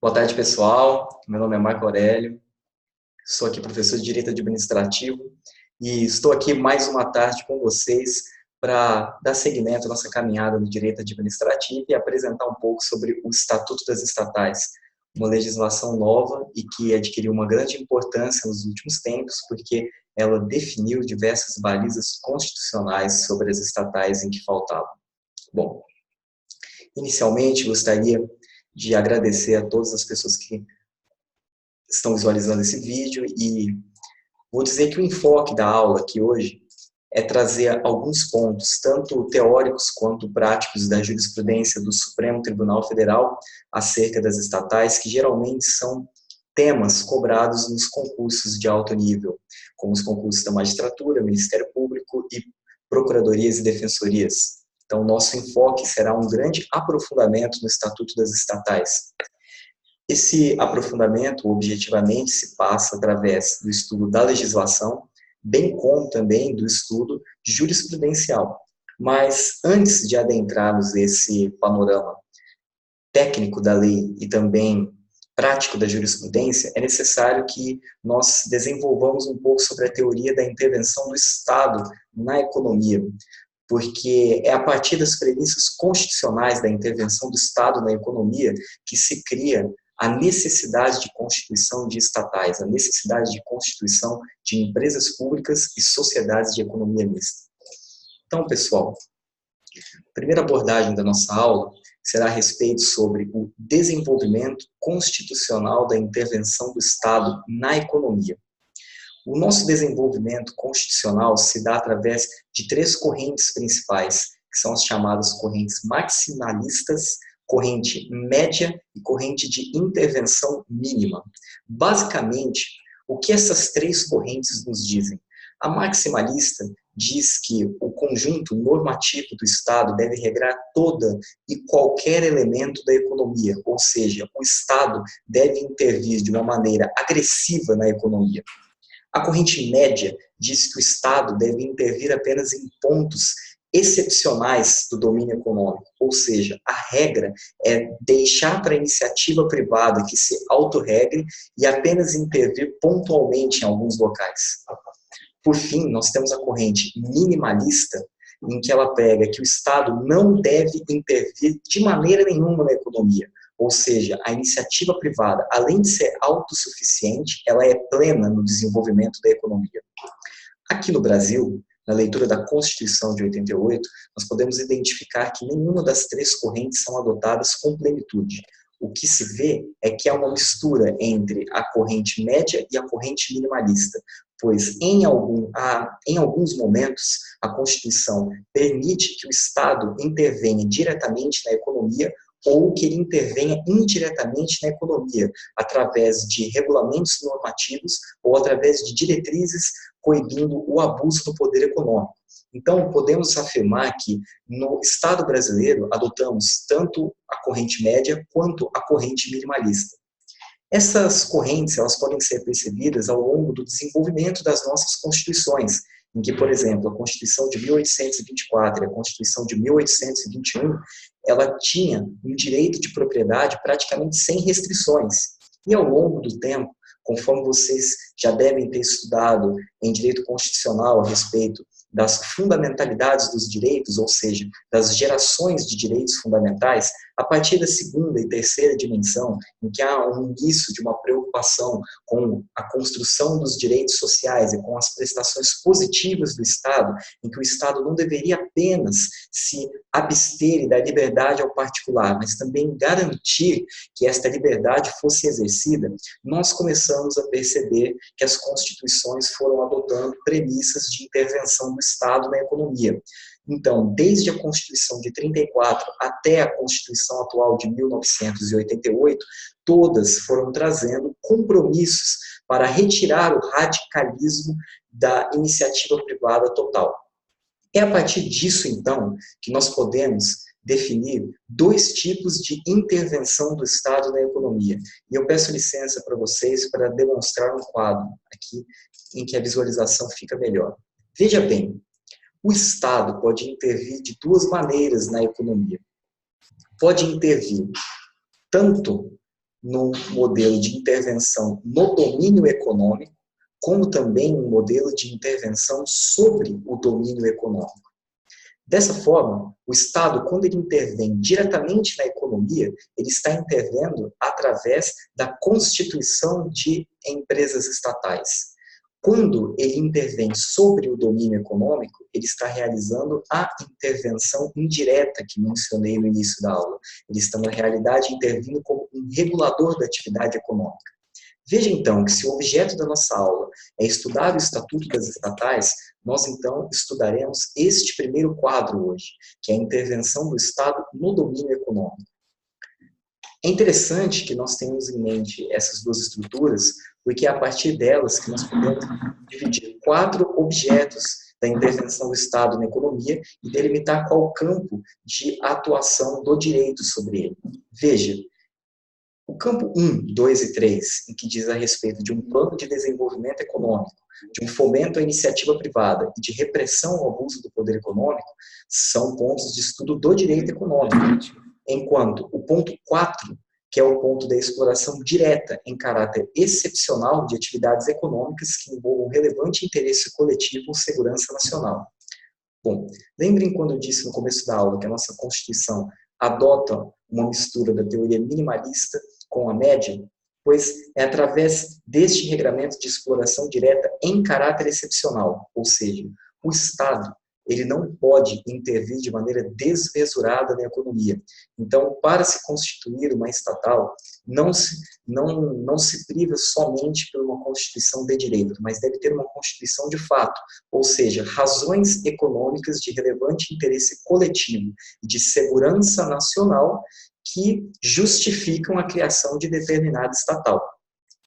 Boa tarde, pessoal. Meu nome é Marco Aurélio, sou aqui professor de Direito Administrativo e estou aqui mais uma tarde com vocês para dar seguimento à nossa caminhada no Direito Administrativo e apresentar um pouco sobre o Estatuto das Estatais, uma legislação nova e que adquiriu uma grande importância nos últimos tempos, porque ela definiu diversas balizas constitucionais sobre as estatais em que faltavam. Bom, inicialmente gostaria de agradecer a todas as pessoas que estão visualizando esse vídeo e vou dizer que o enfoque da aula aqui hoje é trazer alguns pontos, tanto teóricos quanto práticos da jurisprudência do Supremo Tribunal Federal acerca das estatais, que geralmente são temas cobrados nos concursos de alto nível, como os concursos da magistratura, Ministério Público e procuradorias e defensorias. Então, nosso enfoque será um grande aprofundamento no Estatuto das Estatais. Esse aprofundamento, objetivamente, se passa através do estudo da legislação, bem como também do estudo jurisprudencial. Mas, antes de adentrarmos esse panorama técnico da lei e também prático da jurisprudência, é necessário que nós desenvolvamos um pouco sobre a teoria da intervenção do Estado na economia, porque é a partir das premissas constitucionais da intervenção do Estado na economia que se cria a necessidade de constituição de estatais, a necessidade de constituição de empresas públicas e sociedades de economia mista. Então, pessoal, a primeira abordagem da nossa aula será a respeito sobre o desenvolvimento constitucional da intervenção do Estado na economia. O nosso desenvolvimento constitucional se dá através de três correntes principais, que são as chamadas correntes maximalistas, corrente média e corrente de intervenção mínima. Basicamente, o que essas três correntes nos dizem? A maximalista diz que o conjunto normativo do Estado deve regrar toda e qualquer elemento da economia, ou seja, o Estado deve intervir de uma maneira agressiva na economia. A corrente média diz que o Estado deve intervir apenas em pontos excepcionais do domínio econômico, ou seja, a regra é deixar para a iniciativa privada que se autorregue e apenas intervir pontualmente em alguns locais. Por fim, nós temos a corrente minimalista, em que ela prega que o Estado não deve intervir de maneira nenhuma na economia, ou seja, a iniciativa privada, além de ser autossuficiente, ela é plena no desenvolvimento da economia. Aqui no Brasil, na leitura da Constituição de 88, nós podemos identificar que nenhuma das três correntes são adotadas com plenitude. O que se vê é que há uma mistura entre a corrente média e a corrente minimalista, pois em alguns momentos a Constituição permite que o Estado intervenha diretamente na economia ou que ele intervenha indiretamente na economia, através de regulamentos normativos ou através de diretrizes coibindo o abuso do poder econômico. Então, podemos afirmar que no Estado brasileiro adotamos tanto a corrente média quanto a corrente minimalista. Essas correntes elas podem ser percebidas ao longo do desenvolvimento das nossas constituições, em que, por exemplo, a Constituição de 1824 e a Constituição de 1821, ela tinha um direito de propriedade praticamente sem restrições. E ao longo do tempo, conforme vocês já devem ter estudado em direito constitucional a respeito das fundamentalidades dos direitos, ou seja, das gerações de direitos fundamentais, a partir da segunda e terceira dimensão, em que há um início de uma preocupação com a construção dos direitos sociais e com as prestações positivas do Estado, em que o Estado não deveria apenas se abster e dar liberdade ao particular, mas também garantir que esta liberdade fosse exercida, nós começamos a perceber que as constituições foram adotando premissas de intervenção do Estado na economia. Então, desde a Constituição de 34 até a Constituição atual de 1988, todas foram trazendo compromissos para retirar o radicalismo da iniciativa privada total. É a partir disso, então, que nós podemos definir dois tipos de intervenção do Estado na economia. E eu peço licença para vocês para demonstrar um quadro aqui em que a visualização fica melhor. Veja bem, o Estado pode intervir de duas maneiras na economia. Pode intervir tanto no modelo de intervenção no domínio econômico, como também um modelo de intervenção sobre o domínio econômico. Dessa forma, o Estado, quando ele intervém diretamente na economia, ele está intervendo através da constituição de empresas estatais. Quando ele intervém sobre o domínio econômico, ele está realizando a intervenção indireta que mencionei no início da aula. Ele está, na realidade, intervindo como um regulador da atividade econômica. Veja, então, que se o objeto da nossa aula é estudar o Estatuto das Estatais, nós, então, estudaremos este primeiro quadro hoje, que é a intervenção do Estado no domínio econômico. É interessante que nós tenhamos em mente essas duas estruturas, porque é a partir delas que nós podemos dividir 4 objetos da intervenção do Estado na economia e delimitar qual o campo de atuação do direito sobre ele. Veja, o campo 1, 2 e 3, em que diz a respeito de um plano de desenvolvimento econômico, de um fomento à iniciativa privada e de repressão ao abuso do poder econômico, são pontos de estudo do direito econômico. Enquanto o ponto 4, que é o ponto da exploração direta em caráter excepcional de atividades econômicas que envolvam relevante interesse coletivo ou segurança nacional. Bom, lembrem quando eu disse no começo da aula que a nossa Constituição adota uma mistura da teoria minimalista com a média? Pois é através deste regramento de exploração direta em caráter excepcional, ou seja, o Estado ele não pode intervir de maneira desmesurada na economia. Então, para se constituir uma estatal, não se priva somente por uma constituição de direito, mas deve ter uma constituição de fato, ou seja, razões econômicas de relevante interesse coletivo e de segurança nacional que justificam a criação de determinada estatal.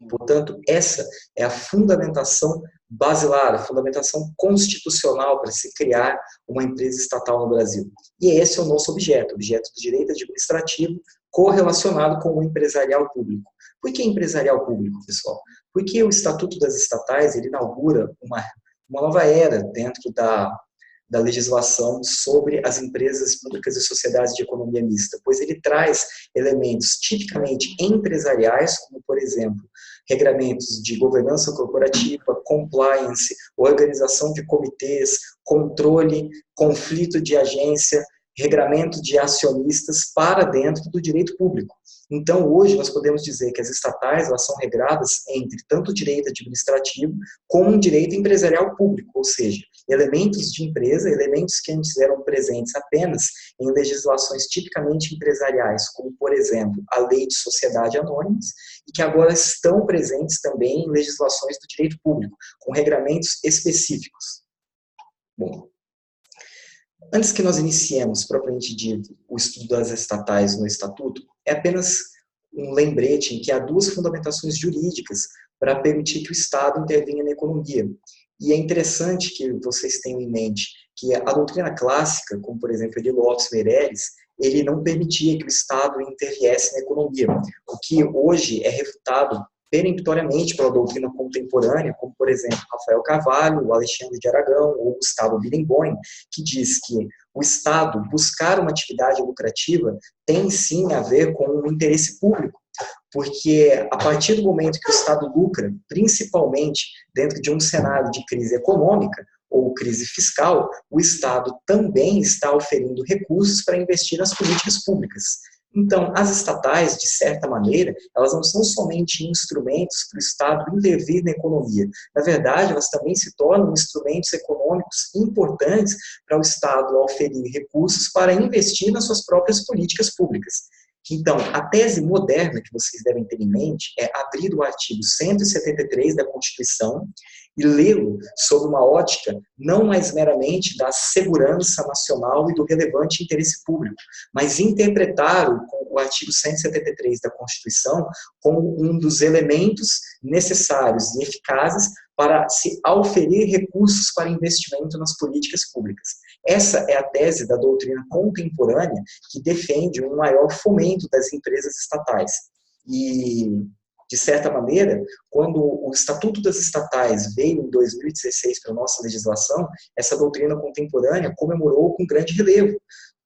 Portanto, essa é a fundamentação basilar, a fundamentação constitucional para se criar uma empresa estatal no Brasil. E esse é o nosso objeto do direito administrativo correlacionado com o empresarial público. Por que empresarial público, pessoal? Porque o Estatuto das Estatais ele inaugura uma nova era dentro da legislação sobre as empresas públicas e sociedades de economia mista, pois ele traz elementos tipicamente empresariais, como, por exemplo, regramentos de governança corporativa, compliance, organização de comitês, controle, conflito de agência, regramento de acionistas para dentro do direito público. Então, hoje, nós podemos dizer que as estatais elas são regradas entre tanto direito administrativo como um direito empresarial público, ou seja, elementos de empresa, elementos que antes eram presentes apenas em legislações tipicamente empresariais, como, por exemplo, a Lei de Sociedade Anônimas, e que agora estão presentes também em legislações do direito público, com regramentos específicos. Bom, antes que nós iniciemos, propriamente dito, o estudo das estatais no Estatuto, é apenas um lembrete em que há 2 fundamentações jurídicas para permitir que o Estado intervenha na economia. E é interessante que vocês tenham em mente que a doutrina clássica, como por exemplo a de Lopes Meireles, ele não permitia que o Estado interviesse na economia, o que hoje é refutado peremptoriamente pela doutrina contemporânea, como, por exemplo, Rafael Carvalho, Alexandre de Aragão ou Gustavo Birenbaum, que diz que o Estado buscar uma atividade lucrativa tem sim a ver com o interesse público, porque a partir do momento que o Estado lucra, principalmente dentro de um cenário de crise econômica ou crise fiscal, o Estado também está oferindo recursos para investir nas políticas públicas. Então, as estatais, de certa maneira, elas não são somente instrumentos para o Estado intervir na economia. Na verdade, elas também se tornam instrumentos econômicos importantes para o Estado oferir recursos para investir nas suas próprias políticas públicas. Então, a tese moderna que vocês devem ter em mente é abrir o artigo 173 da Constituição e lê-lo sob uma ótica não mais meramente da segurança nacional e do relevante interesse público, mas interpretar o artigo 173 da Constituição como um dos elementos necessários e eficazes para se auferir recursos para investimento nas políticas públicas. Essa é a tese da doutrina contemporânea que defende um maior fomento das empresas estatais. E, de certa maneira, quando o Estatuto das Estatais veio em 2016 para a nossa legislação, essa doutrina contemporânea comemorou com grande relevo,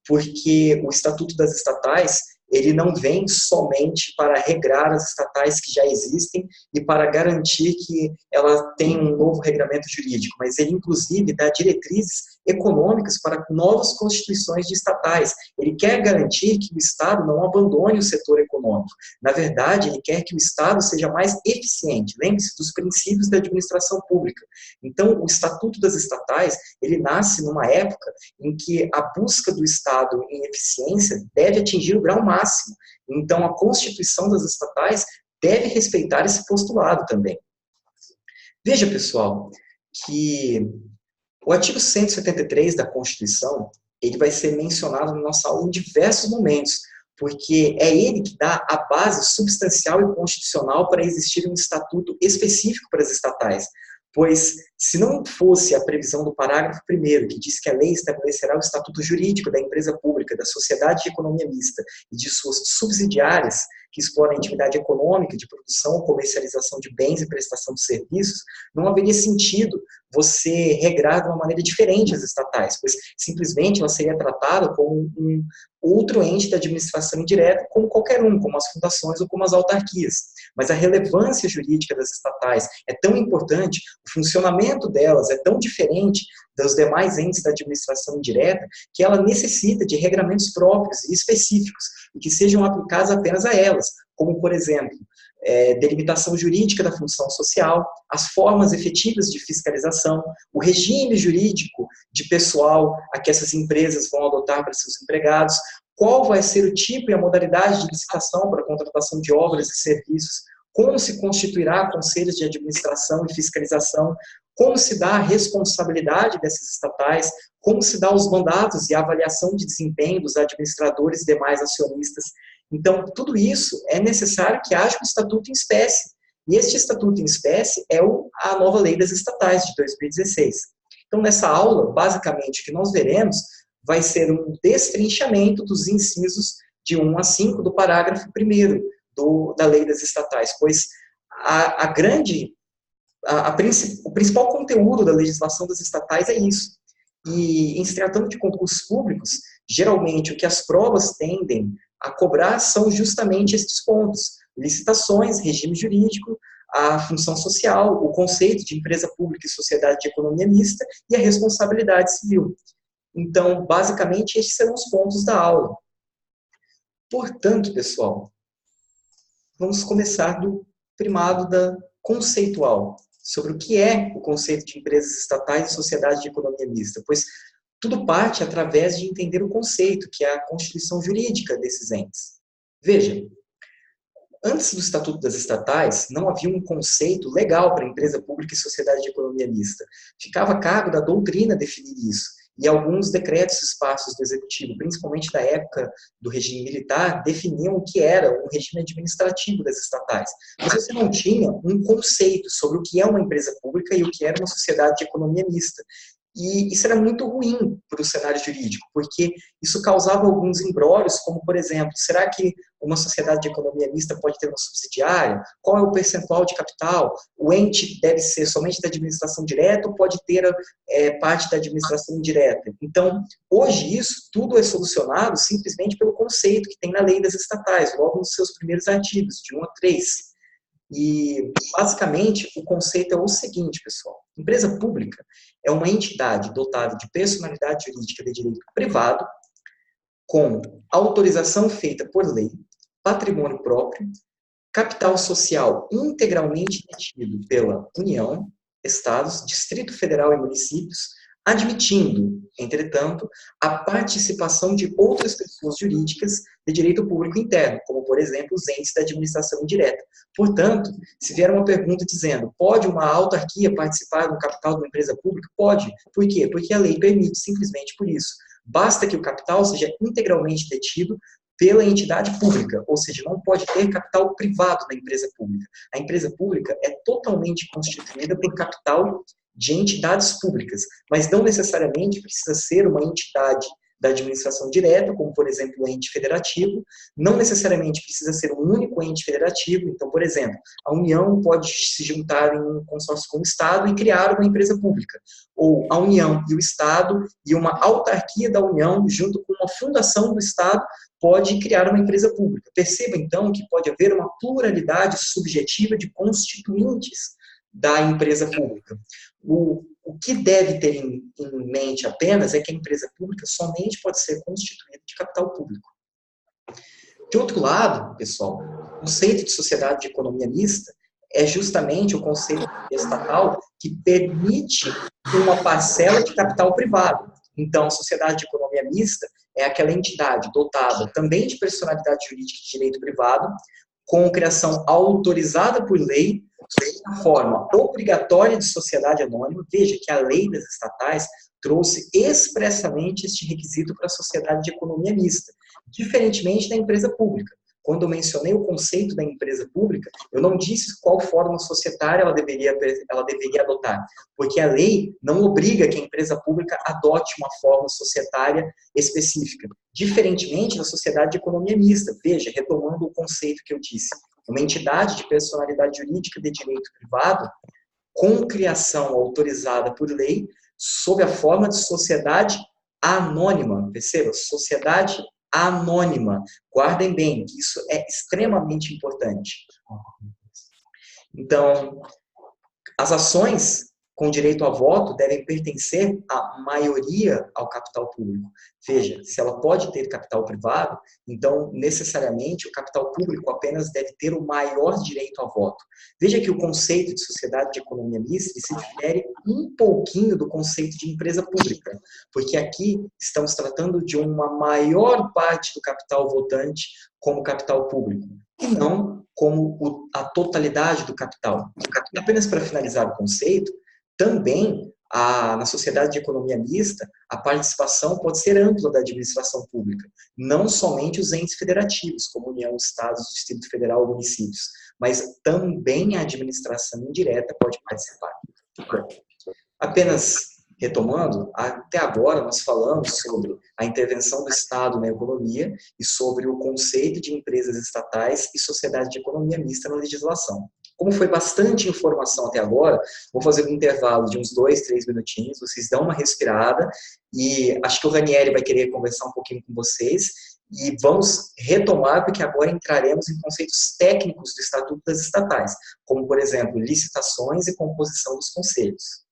porque o Estatuto das Estatais ele não vem somente para regrar as estatais que já existem e para garantir que ela tem um novo regramento jurídico, mas ele, inclusive, dá diretrizes econômicas para novas constituições de estatais. Ele quer garantir que o Estado não abandone o setor econômico. Na verdade, ele quer que o Estado seja mais eficiente. Lembre-se dos princípios da administração pública. Então, o Estatuto das Estatais, ele nasce numa época em que a busca do Estado em eficiência deve atingir o grau máximo. Então, a Constituição das Estatais deve respeitar esse postulado também. Veja, pessoal, que o artigo 173 da Constituição, ele vai ser mencionado na nossa aula em diversos momentos, porque é ele que dá a base substancial e constitucional para existir um estatuto específico para as estatais. Pois, se não fosse a previsão do parágrafo 1º, que diz que a lei estabelecerá o estatuto jurídico da empresa pública, da sociedade de economia mista e de suas subsidiárias, que exploram a atividade econômica de produção, comercialização de bens e prestação de serviços, não haveria sentido você regrar de uma maneira diferente as estatais, pois simplesmente ela seria tratada como um outro ente da administração indireta, como qualquer um, como as fundações ou como as autarquias. Mas a relevância jurídica das estatais é tão importante, o funcionamento delas é tão diferente dos demais entes da administração indireta, que ela necessita de regramentos próprios e específicos, e que sejam aplicados apenas a elas, como, por exemplo, delimitação jurídica da função social, as formas efetivas de fiscalização, o regime jurídico de pessoal a que essas empresas vão adotar para seus empregados, qual vai ser o tipo e a modalidade de licitação para a contratação de obras e serviços, como se constituirá conselhos de administração e fiscalização, como se dá a responsabilidade dessas estatais, como se dá os mandatos e a avaliação de desempenho dos administradores e demais acionistas. Então, tudo isso é necessário que haja um estatuto em espécie. E este estatuto em espécie é a nova lei das estatais de 2016. Então, nessa aula, basicamente, o que nós veremos vai ser um destrinchamento dos incisos de 1 a 5 do parágrafo 1º da lei das estatais, pois o principal conteúdo da legislação das estatais é isso. E em se tratando de concursos públicos, geralmente o que as provas tendem a cobrar são justamente esses pontos: licitações, regime jurídico, a função social, o conceito de empresa pública e sociedade de economia mista e a responsabilidade civil. Então, basicamente, estes serão os pontos da aula. Portanto, pessoal, vamos começar do primado da conceitual, sobre o que é o conceito de empresas estatais e sociedade de economia mista, pois tudo parte através de entender o conceito, que é a constituição jurídica desses entes. Veja, antes do Estatuto das Estatais, não havia um conceito legal para empresa pública e sociedade de economia mista. Ficava a cargo da doutrina definir isso. E alguns decretos esparsos do Executivo, principalmente da época do regime militar, definiam o que era um regime administrativo das estatais. Mas você não tinha um conceito sobre o que é uma empresa pública e o que era uma sociedade de economia mista. E isso era muito ruim para o cenário jurídico, porque isso causava alguns imbróglios, como, por exemplo, será que uma sociedade de economia mista pode ter uma subsidiária? Qual é o percentual de capital? O ente deve ser somente da administração direta ou pode ter parte da administração indireta? Então, hoje isso tudo é solucionado simplesmente pelo conceito que tem na lei das estatais, logo nos seus primeiros artigos, de 1 a 3. E, basicamente, o conceito é o seguinte, pessoal. Empresa pública é uma entidade dotada de personalidade jurídica de direito privado, com autorização feita por lei, patrimônio próprio, capital social integralmente detido pela União, Estados, Distrito Federal e municípios, admitindo, entretanto, a participação de outras pessoas jurídicas de direito público interno, como, por exemplo, os entes da administração indireta. Portanto, se vier uma pergunta dizendo, pode uma autarquia participar do capital de uma empresa pública? Pode. Por quê? Porque a lei permite, simplesmente por isso. Basta que o capital seja integralmente detido pela entidade pública, ou seja, não pode ter capital privado na empresa pública. A empresa pública é totalmente constituída por capital de entidades públicas, mas não necessariamente precisa ser uma entidade da administração direta, como, por exemplo, o ente federativo. Não necessariamente precisa ser um único ente federativo. Então, por exemplo, a União pode se juntar em um consórcio com o Estado e criar uma empresa pública. Ou a União e o Estado e uma autarquia da União, junto com uma fundação do Estado, pode criar uma empresa pública. Perceba, então, que pode haver uma pluralidade subjetiva de constituintes da empresa pública. O que deve ter em mente apenas é que a empresa pública somente pode ser constituída de capital público. De outro lado, pessoal, o conceito de sociedade de economia mista é justamente o conceito estatal que permite uma parcela de capital privado. Então, a sociedade de economia mista é aquela entidade dotada também de personalidade jurídica de direito privado, com criação autorizada por lei, sob forma obrigatória de sociedade anônima. Veja que a lei das estatais trouxe expressamente este requisito para a sociedade de economia mista, diferentemente da empresa pública. Quando eu mencionei o conceito da empresa pública, eu não disse qual forma societária ela deveria adotar, porque a lei não obriga que a empresa pública adote uma forma societária específica, diferentemente da sociedade de economia mista. Veja, retomando o conceito que eu disse, uma entidade de personalidade jurídica de direito privado, com criação autorizada por lei, sob a forma de sociedade anônima. Perceba, sociedade anônima. Guardem bem, que isso é extremamente importante. Então, as ações com direito a voto devem pertencer à maioria ao capital público. Veja, se ela pode ter capital privado, então, necessariamente, o capital público apenas deve ter o maior direito a voto. Veja que o conceito de sociedade de economia mista se difere um pouquinho do conceito de empresa pública, porque aqui estamos tratando de uma maior parte do capital votante como capital público, e não como a totalidade do capital. E apenas para finalizar o conceito, também, na sociedade de economia mista, a participação pode ser ampla da administração pública, não somente os entes federativos, como União, Estados, Distrito Federal ou municípios, mas também a administração indireta pode participar. Apenas retomando, até agora nós falamos sobre a intervenção do Estado na economia e sobre o conceito de empresas estatais e sociedade de economia mista na legislação. Como foi bastante informação até agora, vou fazer um intervalo de uns 2, 3 minutinhos, vocês dão uma respirada, e acho que o Ranieri vai querer conversar um pouquinho com vocês, e vamos retomar, porque agora entraremos em conceitos técnicos do Estatuto das Estatais, como, por exemplo, licitações e composição dos conselhos.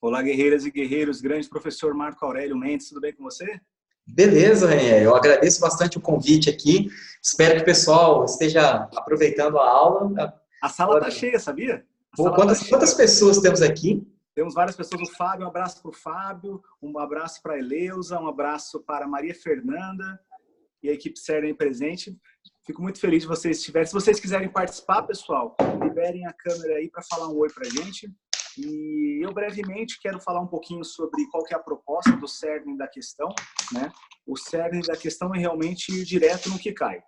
Olá, guerreiras e guerreiros, grande professor Marco Aurélio Mendes, tudo bem com você? Beleza, Ranieri, eu agradeço bastante o convite aqui, espero que o pessoal esteja aproveitando a aula. A sala está cheia, sabia? Quantas pessoas temos aqui? Temos várias pessoas. O Fábio, um abraço para o Fábio, um abraço para a Eleusa, um abraço para a Maria Fernanda e a equipe CERN presente. Fico muito feliz de vocês estiverem. Se vocês quiserem participar, pessoal, liberem a câmera aí para falar um oi para a gente. E eu brevemente quero falar um pouquinho sobre qual que é a proposta do cerne da questão, né? O cerne da questão é realmente ir direto no que cai.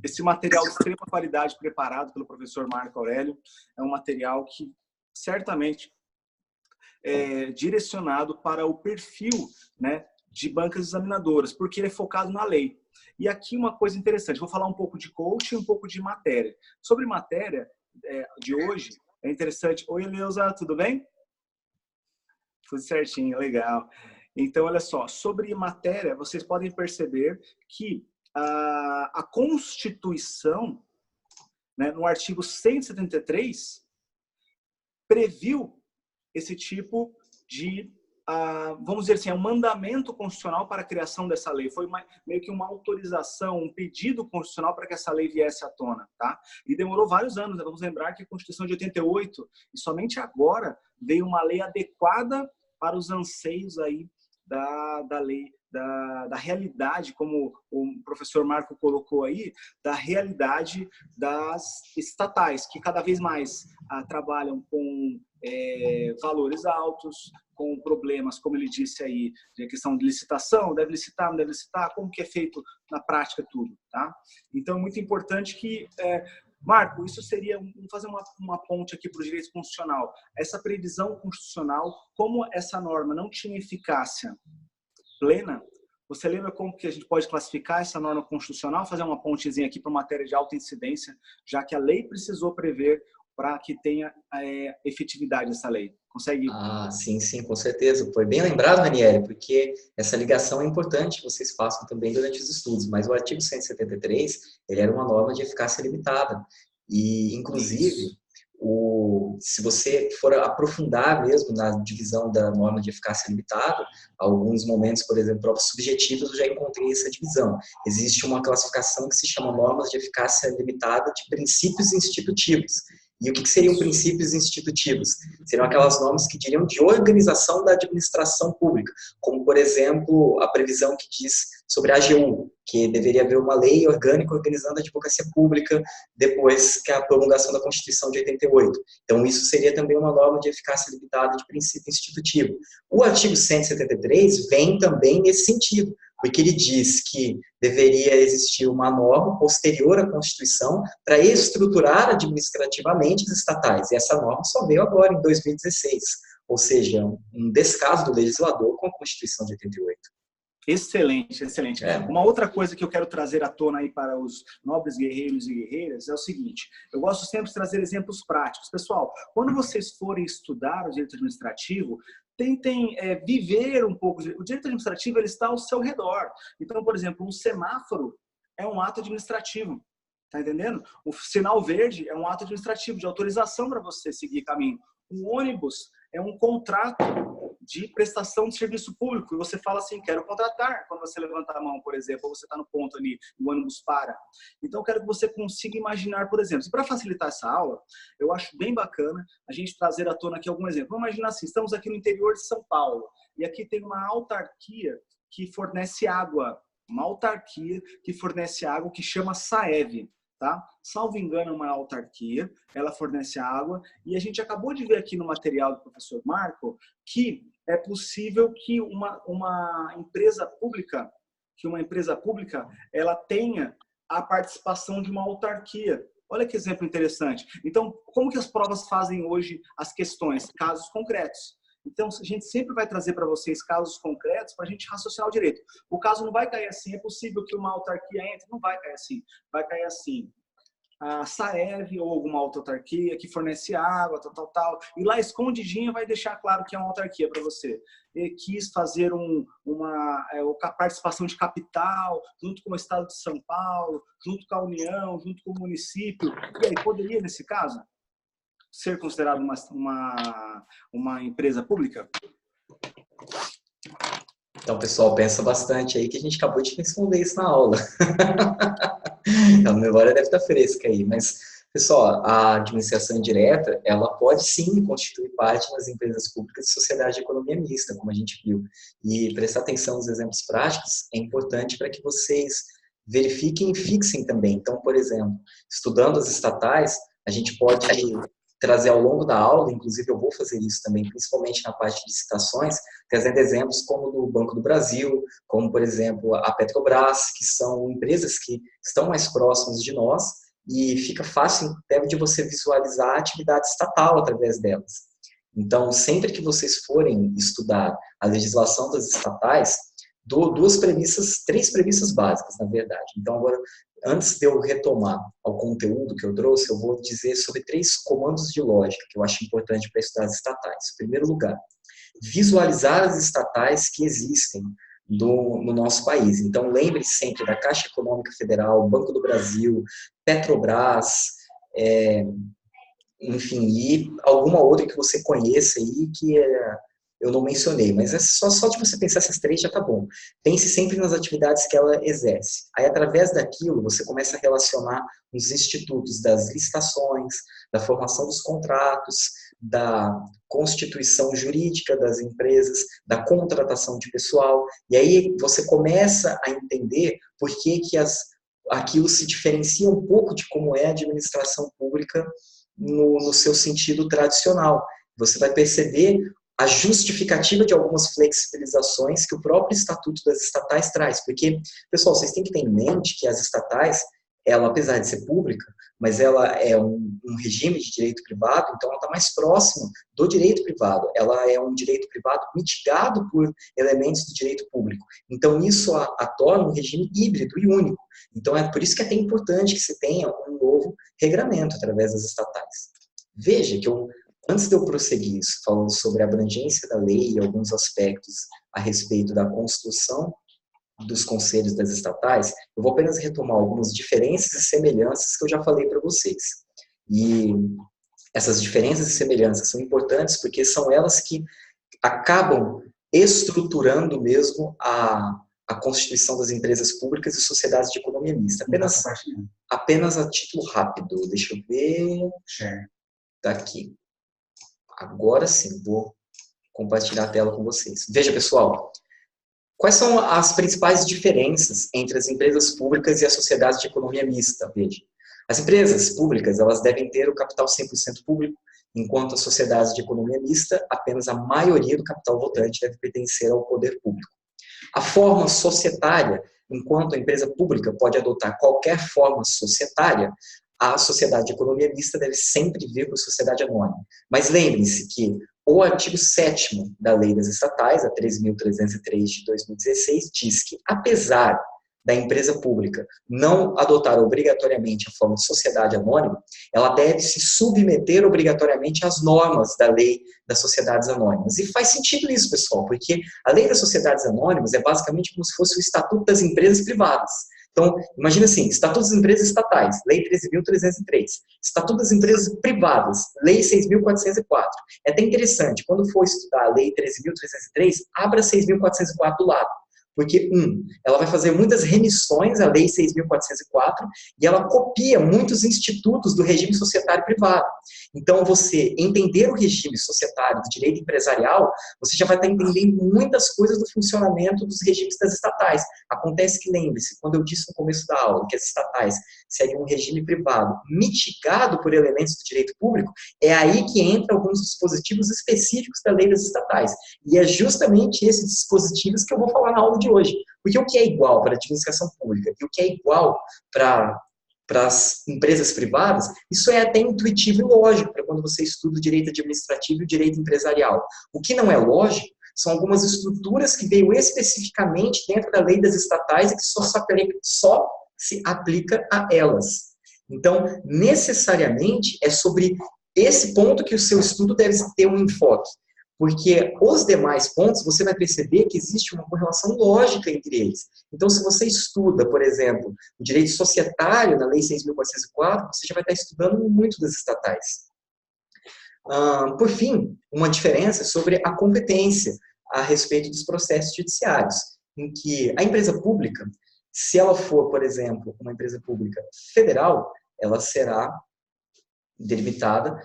Esse material de extrema qualidade preparado pelo professor Marco Aurélio é um material que certamente é direcionado para o perfil, né, de bancas examinadoras, porque ele é focado na lei. E aqui uma coisa interessante, vou falar um pouco de coaching e um pouco de matéria. Sobre matéria de hoje, é interessante. Oi, Eleusa, tudo bem? Tudo certinho, legal. Então, olha só, sobre matéria, vocês podem perceber que a Constituição, né, no artigo 173, previu esse tipo de, vamos dizer assim, um mandamento constitucional para a criação dessa lei. Foi meio que uma autorização, um pedido constitucional para que essa lei viesse à tona, tá? E demorou vários anos, né? Vamos lembrar que a Constituição de 88, e somente agora veio uma lei adequada para os anseios aí da lei, da realidade, como o professor Marco colocou aí, da realidade das estatais, que cada vez mais trabalham com valores altos, com problemas, como ele disse aí, de questão de licitação, deve licitar, não deve licitar, como que é feito na prática tudo, tá? Então, é muito importante que... Marco, isso seria, vamos fazer uma ponte aqui para o direito constitucional. Essa previsão constitucional, como essa norma não tinha eficácia plena, você lembra como que a gente pode classificar essa norma constitucional? Fazer uma pontezinha aqui para matéria de alta incidência, já que a lei precisou prever para que tenha efetividade essa lei. Consegue? Ah, sim, sim, com certeza. Foi bem lembrado, Ranieri, porque essa ligação é importante que vocês façam também durante os estudos. Mas o artigo 173, ele era uma norma de eficácia limitada. E, inclusive, Isso. se você for aprofundar mesmo na divisão da norma de eficácia limitada, alguns momentos, por exemplo, próprios subjetivos, eu já encontrei essa divisão. Existe uma classificação que se chama normas de eficácia limitada de princípios institutivos. E o que seriam princípios institutivos? Seriam aquelas normas que diriam de organização da administração pública, como, por exemplo, a previsão que diz sobre a AGU, que deveria haver uma lei orgânica organizando a advocacia pública depois que a promulgação da Constituição de 88. Então, isso seria também uma norma de eficácia limitada de princípio institutivo. O artigo 173 vem também nesse sentido, porque ele diz que deveria existir uma norma posterior à Constituição para estruturar administrativamente os estatais. E essa norma só veio agora, em 2016. Ou seja, um descaso do legislador com a Constituição de 88. Excelente, excelente. Uma outra coisa que eu quero trazer à tona aí para os nobres guerreiros e guerreiras é o seguinte: eu gosto sempre de trazer exemplos práticos. Pessoal, quando vocês forem estudar o direito administrativo, tentem viver um pouco. O direito administrativo ele está ao seu redor. Então, por exemplo, um semáforo é um ato administrativo. Tá entendendo? O sinal verde é um ato administrativo de autorização para você seguir caminho. Um ônibus é um contrato de prestação de serviço público. E você fala assim, quero contratar. Quando você levanta a mão, por exemplo, ou você está no ponto ali, o ônibus para. Então, eu quero que você consiga imaginar, por exemplo, para facilitar essa aula, eu acho bem bacana a gente trazer à tona aqui algum exemplo. Vamos imaginar assim, estamos aqui no interior de São Paulo, e aqui tem uma autarquia que fornece água, que chama SAEV. Tá? Salvo engano, é uma autarquia, ela fornece água, e a gente acabou de ver aqui no material do professor Marco que é possível que uma empresa pública, ela tenha a participação de uma autarquia. Olha que exemplo interessante. Então, como que as provas fazem hoje as questões? Casos concretos. Então, a gente sempre vai trazer para vocês casos concretos para a gente raciocinar o direito. O caso não vai cair assim, é possível que uma autarquia entre, não vai cair assim. Vai cair assim, a SAEV ou alguma outra autarquia que fornece água, tal. E lá escondidinha vai deixar claro que é uma autarquia para você. E quis fazer uma participação de capital, junto com o Estado de São Paulo, junto com a União, junto com o município. E aí, poderia, nesse caso, ser considerado uma empresa pública? Então, pessoal, pensa bastante aí que a gente acabou de responder isso na aula. A memória deve estar fresca aí, mas, pessoal, a administração indireta, ela pode sim constituir parte das empresas públicas de sociedade de economia mista, como a gente viu. E prestar atenção nos exemplos práticos é importante para que vocês verifiquem e fixem também. Então, por exemplo, estudando as estatais, a gente pode trazer ao longo da aula, inclusive eu vou fazer isso também, principalmente na parte de citações, trazendo exemplos como do Banco do Brasil, como, por exemplo, a Petrobras, que são empresas que estão mais próximas de nós e fica fácil até de você visualizar a atividade estatal através delas. Então, sempre que vocês forem estudar a legislação das estatais, três premissas básicas, na verdade. Então, agora, antes de eu retomar ao conteúdo que eu trouxe, eu vou dizer sobre 3 comandos de lógica que eu acho importante para estudar as estatais. Em primeiro lugar, visualizar as estatais que existem no nosso país. Então, lembre-se sempre da Caixa Econômica Federal, Banco do Brasil, Petrobras, enfim, e alguma outra que você conheça aí que eu não mencionei, mas é só de você pensar essas 3 já tá bom. Pense sempre nas atividades que ela exerce. Aí, através daquilo, você começa a relacionar os institutos das licitações, da formação dos contratos, da constituição jurídica das empresas, da contratação de pessoal, e aí você começa a entender por que aquilo se diferencia um pouco de como é a administração pública no seu sentido tradicional. Você vai perceber a justificativa de algumas flexibilizações que o próprio Estatuto das Estatais traz. Porque, pessoal, vocês têm que ter em mente que as estatais, ela, apesar de ser pública, mas ela é um regime de direito privado, então ela está mais próxima do direito privado. Ela é um direito privado mitigado por elementos do direito público. Então, isso a torna um regime híbrido e único. Então, é por isso que é até importante que se tenha um novo regramento através das estatais. Veja que antes de eu prosseguir falando sobre a abrangência da lei e alguns aspectos a respeito da construção dos conselhos das estatais, eu vou apenas retomar algumas diferenças e semelhanças que eu já falei para vocês. E essas diferenças e semelhanças são importantes porque são elas que acabam estruturando mesmo a constituição das empresas públicas e sociedades de economia mista. Apenas a título rápido. Deixa eu ver. Daqui. Agora sim, vou compartilhar a tela com vocês. Veja, pessoal, quais são as principais diferenças entre as empresas públicas e as sociedades de economia mista? Veja, as empresas públicas, elas devem ter o capital 100% público, enquanto as sociedades de economia mista, apenas a maioria do capital votante deve pertencer ao poder público. A forma societária, enquanto a empresa pública pode adotar qualquer forma societária, a sociedade de economia mista deve sempre vir por sociedade anônima. Mas lembrem-se que o artigo 7º da Lei das Estatais, a 13.303 de 2016, diz que, apesar da empresa pública não adotar obrigatoriamente a forma de sociedade anônima, ela deve se submeter obrigatoriamente às normas da Lei das Sociedades Anônimas. E faz sentido isso, pessoal, porque a Lei das Sociedades Anônimas é basicamente como se fosse o Estatuto das Empresas Privadas. Então, imagina assim, Estatuto das Empresas Estatais, Lei 13.303. Estatuto das Empresas Privadas, Lei 6.404. É até interessante, quando for estudar a Lei 13.303, abra 6.404 do lado. Porque, ela vai fazer muitas remissões à Lei 6.404 e ela copia muitos institutos do regime societário privado. Então, você entender o regime societário do direito empresarial, você já vai estar entendendo muitas coisas do funcionamento dos regimes das estatais. Acontece que, lembre-se, quando eu disse no começo da aula que as estatais seguem um regime privado mitigado por elementos do direito público, é aí que entra alguns dispositivos específicos da lei das estatais. E é justamente esses dispositivos que eu vou falar na aula de hoje. Porque o que é igual para a administração pública e o que é igual para as empresas privadas, isso é até intuitivo e lógico para quando você estuda o direito administrativo e o direito empresarial. O que não é lógico são algumas estruturas que veio especificamente dentro da lei das estatais e que só se aplica a elas. Então, necessariamente, é sobre esse ponto que o seu estudo deve ter um enfoque. Porque os demais pontos, você vai perceber que existe uma correlação lógica entre eles. Então, se você estuda, por exemplo, o direito societário na Lei 6.404, você já vai estar estudando muito das estatais. Por fim, uma diferença sobre a competência a respeito dos processos judiciários, em que a empresa pública, se ela for, por exemplo, uma empresa pública federal, ela será delimitada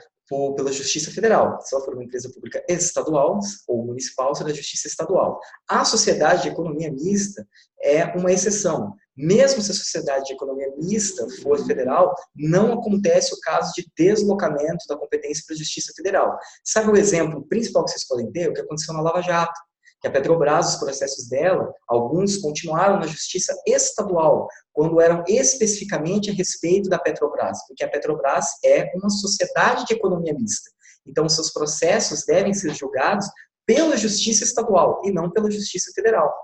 pela Justiça Federal. Se ela for uma empresa pública estadual ou municipal, será a Justiça Estadual. A sociedade de economia mista é uma exceção. Mesmo se a sociedade de economia mista for federal, não acontece o caso de deslocamento da competência para a Justiça Federal. Sabe o exemplo principal que vocês podem ter? O que aconteceu na Lava Jato. Que a Petrobras, os processos dela, alguns continuaram na Justiça Estadual, quando eram especificamente a respeito da Petrobras, porque a Petrobras é uma sociedade de economia mista. Então, seus processos devem ser julgados pela Justiça Estadual e não pela Justiça Federal.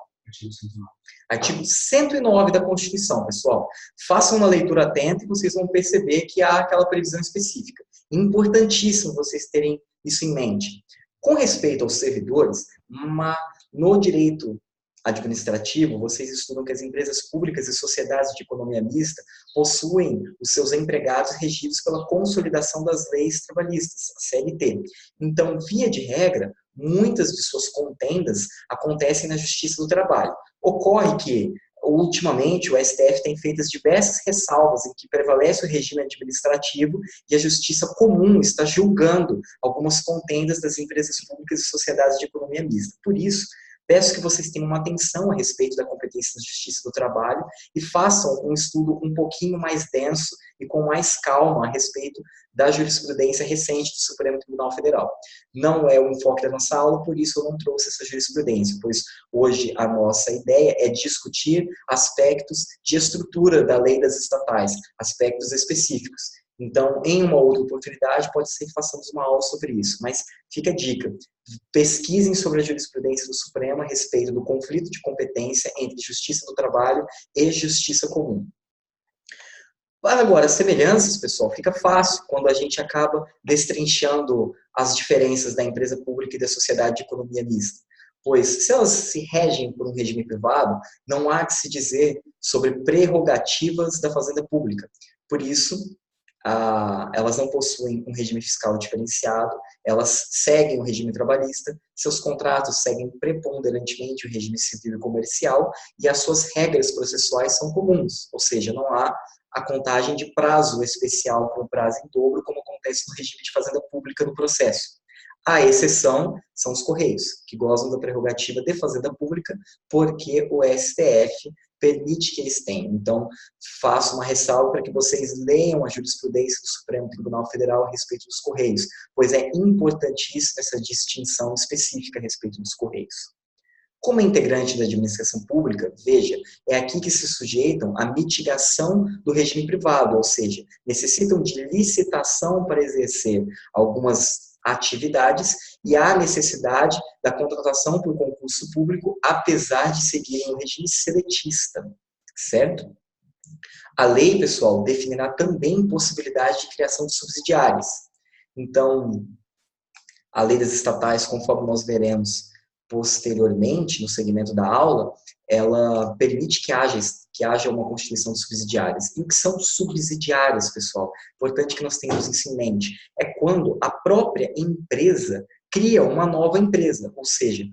Artigo 109 da Constituição, pessoal. Façam uma leitura atenta e vocês vão perceber que há aquela previsão específica. Importantíssimo vocês terem isso em mente. Com respeito aos servidores, no direito administrativo, vocês estudam que as empresas públicas e sociedades de economia mista possuem os seus empregados regidos pela consolidação das leis trabalhistas, a CLT. Então, via de regra, muitas de suas contendas acontecem na Justiça do Trabalho. Ocorre que, ultimamente, o STF tem feito diversas ressalvas em que prevalece o regime administrativo e a justiça comum está julgando algumas contendas das empresas públicas e sociedades de economia mista. Por isso, peço que vocês tenham uma atenção a respeito da competência da Justiça do Trabalho e façam um estudo um pouquinho mais denso e com mais calma a respeito da jurisprudência recente do Supremo Tribunal Federal. Não é o enfoque da nossa aula, por isso eu não trouxe essa jurisprudência, pois hoje a nossa ideia é discutir aspectos de estrutura da lei das estatais, aspectos específicos. Então, em uma outra oportunidade, pode ser que façamos uma aula sobre isso, mas fica a dica, pesquisem sobre a jurisprudência do Supremo a respeito do conflito de competência entre Justiça do Trabalho e Justiça Comum. Agora, as semelhanças, pessoal, fica fácil quando a gente acaba destrinchando as diferenças da empresa pública e da sociedade de economia mista. Pois, se elas se regem por um regime privado, não há que se dizer sobre prerrogativas da fazenda pública. Por isso, elas não possuem um regime fiscal diferenciado, elas seguem o regime trabalhista, seus contratos seguem preponderantemente o regime civil e comercial e as suas regras processuais são comuns, ou seja, não há a contagem de prazo especial para o prazo em dobro, como acontece no regime de fazenda pública no processo. A exceção são os Correios, que gozam da prerrogativa de fazenda pública, porque o STF permite que eles tenham. Então, faço uma ressalva para que vocês leiam a jurisprudência do Supremo Tribunal Federal a respeito dos Correios, pois é importantíssima essa distinção específica a respeito dos Correios. Como integrante da administração pública, veja, é aqui que se sujeitam à mitigação do regime privado, ou seja, necessitam de licitação para exercer algumas atividades e há necessidade da contratação por concurso público, apesar de seguirem o regime seletista, certo? A lei, pessoal, definirá também possibilidade de criação de subsidiárias. Então, a lei das estatais, conforme nós veremos posteriormente, no segmento da aula, ela permite que haja uma constituição de subsidiárias. E o que são subsidiárias, pessoal? Importante que nós tenhamos isso em mente. É quando a própria empresa cria uma nova empresa, ou seja,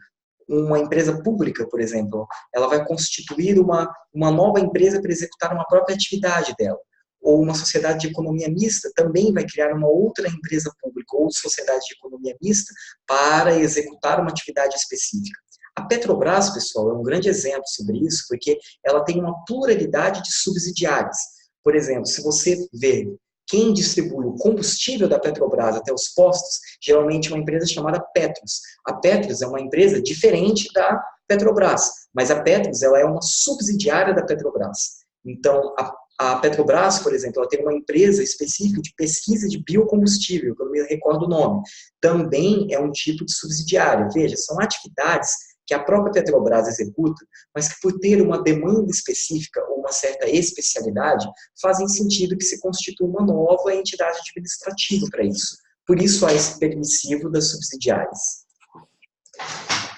uma empresa pública, por exemplo, ela vai constituir uma nova empresa para executar uma própria atividade dela. Ou uma sociedade de economia mista também vai criar uma outra empresa pública ou sociedade de economia mista para executar uma atividade específica. A Petrobras, pessoal, é um grande exemplo sobre isso, porque ela tem uma pluralidade de subsidiárias. Por exemplo, se você vê quem distribui o combustível da Petrobras até os postos, geralmente é uma empresa chamada Petros. A Petros é uma empresa diferente da Petrobras, mas a Petros ela é uma subsidiária da Petrobras. Então, a Petrobras, por exemplo, ela tem uma empresa específica de pesquisa de biocombustível, que eu não me recordo o nome. Também é um tipo de subsidiário. Veja, são atividades que a própria Petrobras executa, mas que por ter uma demanda específica ou uma certa especialidade, fazem sentido que se constitua uma nova entidade administrativa para isso. Por isso há esse permissivo das subsidiárias.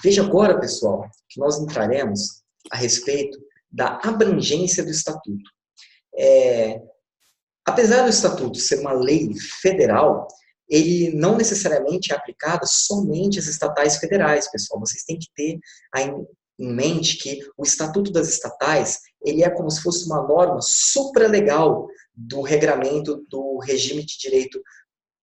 Veja agora, pessoal, que nós entraremos a respeito da abrangência do Estatuto. Apesar do Estatuto ser uma lei federal, ele não necessariamente é aplicado somente às estatais federais, pessoal. Vocês têm que ter em mente que o Estatuto das Estatais, ele é como se fosse uma norma supralegal do regramento do regime de direito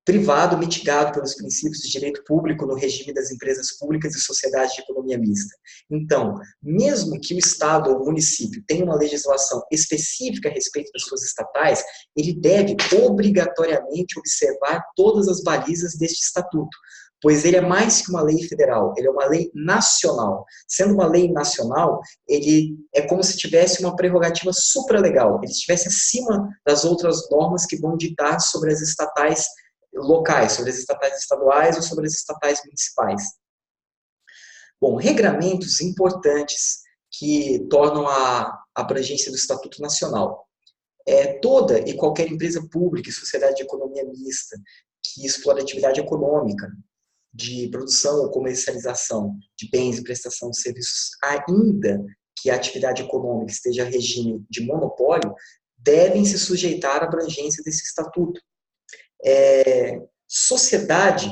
privado mitigado pelos princípios de direito público no regime das empresas públicas e sociedades de economia mista. Então, mesmo que o Estado ou o município tenha uma legislação específica a respeito das suas estatais, ele deve obrigatoriamente observar todas as balizas deste Estatuto, pois ele é mais que uma lei federal, ele é uma lei nacional. Sendo uma lei nacional, ele é como se tivesse uma prerrogativa supralegal, ele estivesse acima das outras normas que vão ditar sobre as estatais locais, sobre as estatais estaduais ou sobre as estatais municipais. Bom, regramentos importantes que tornam a abrangência do Estatuto Nacional. Toda e qualquer empresa pública e sociedade de economia mista que explora atividade econômica, de produção ou comercialização de bens e prestação de serviços, ainda que a atividade econômica esteja em regime de monopólio, devem se sujeitar à abrangência desse Estatuto. Sociedade,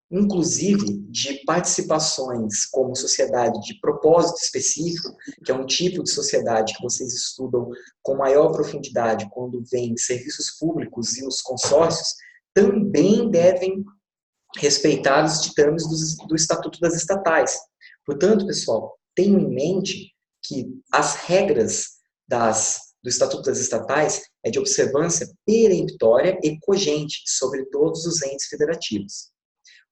inclusive de participações como sociedade de propósito específico, que é um tipo de sociedade que vocês estudam com maior profundidade quando vem serviços públicos e os consórcios, também devem respeitar os ditames do Estatuto das Estatais. Portanto, pessoal, tenham em mente que as regras do Estatuto das Estatais é de observância peremptória e cogente sobre todos os entes federativos.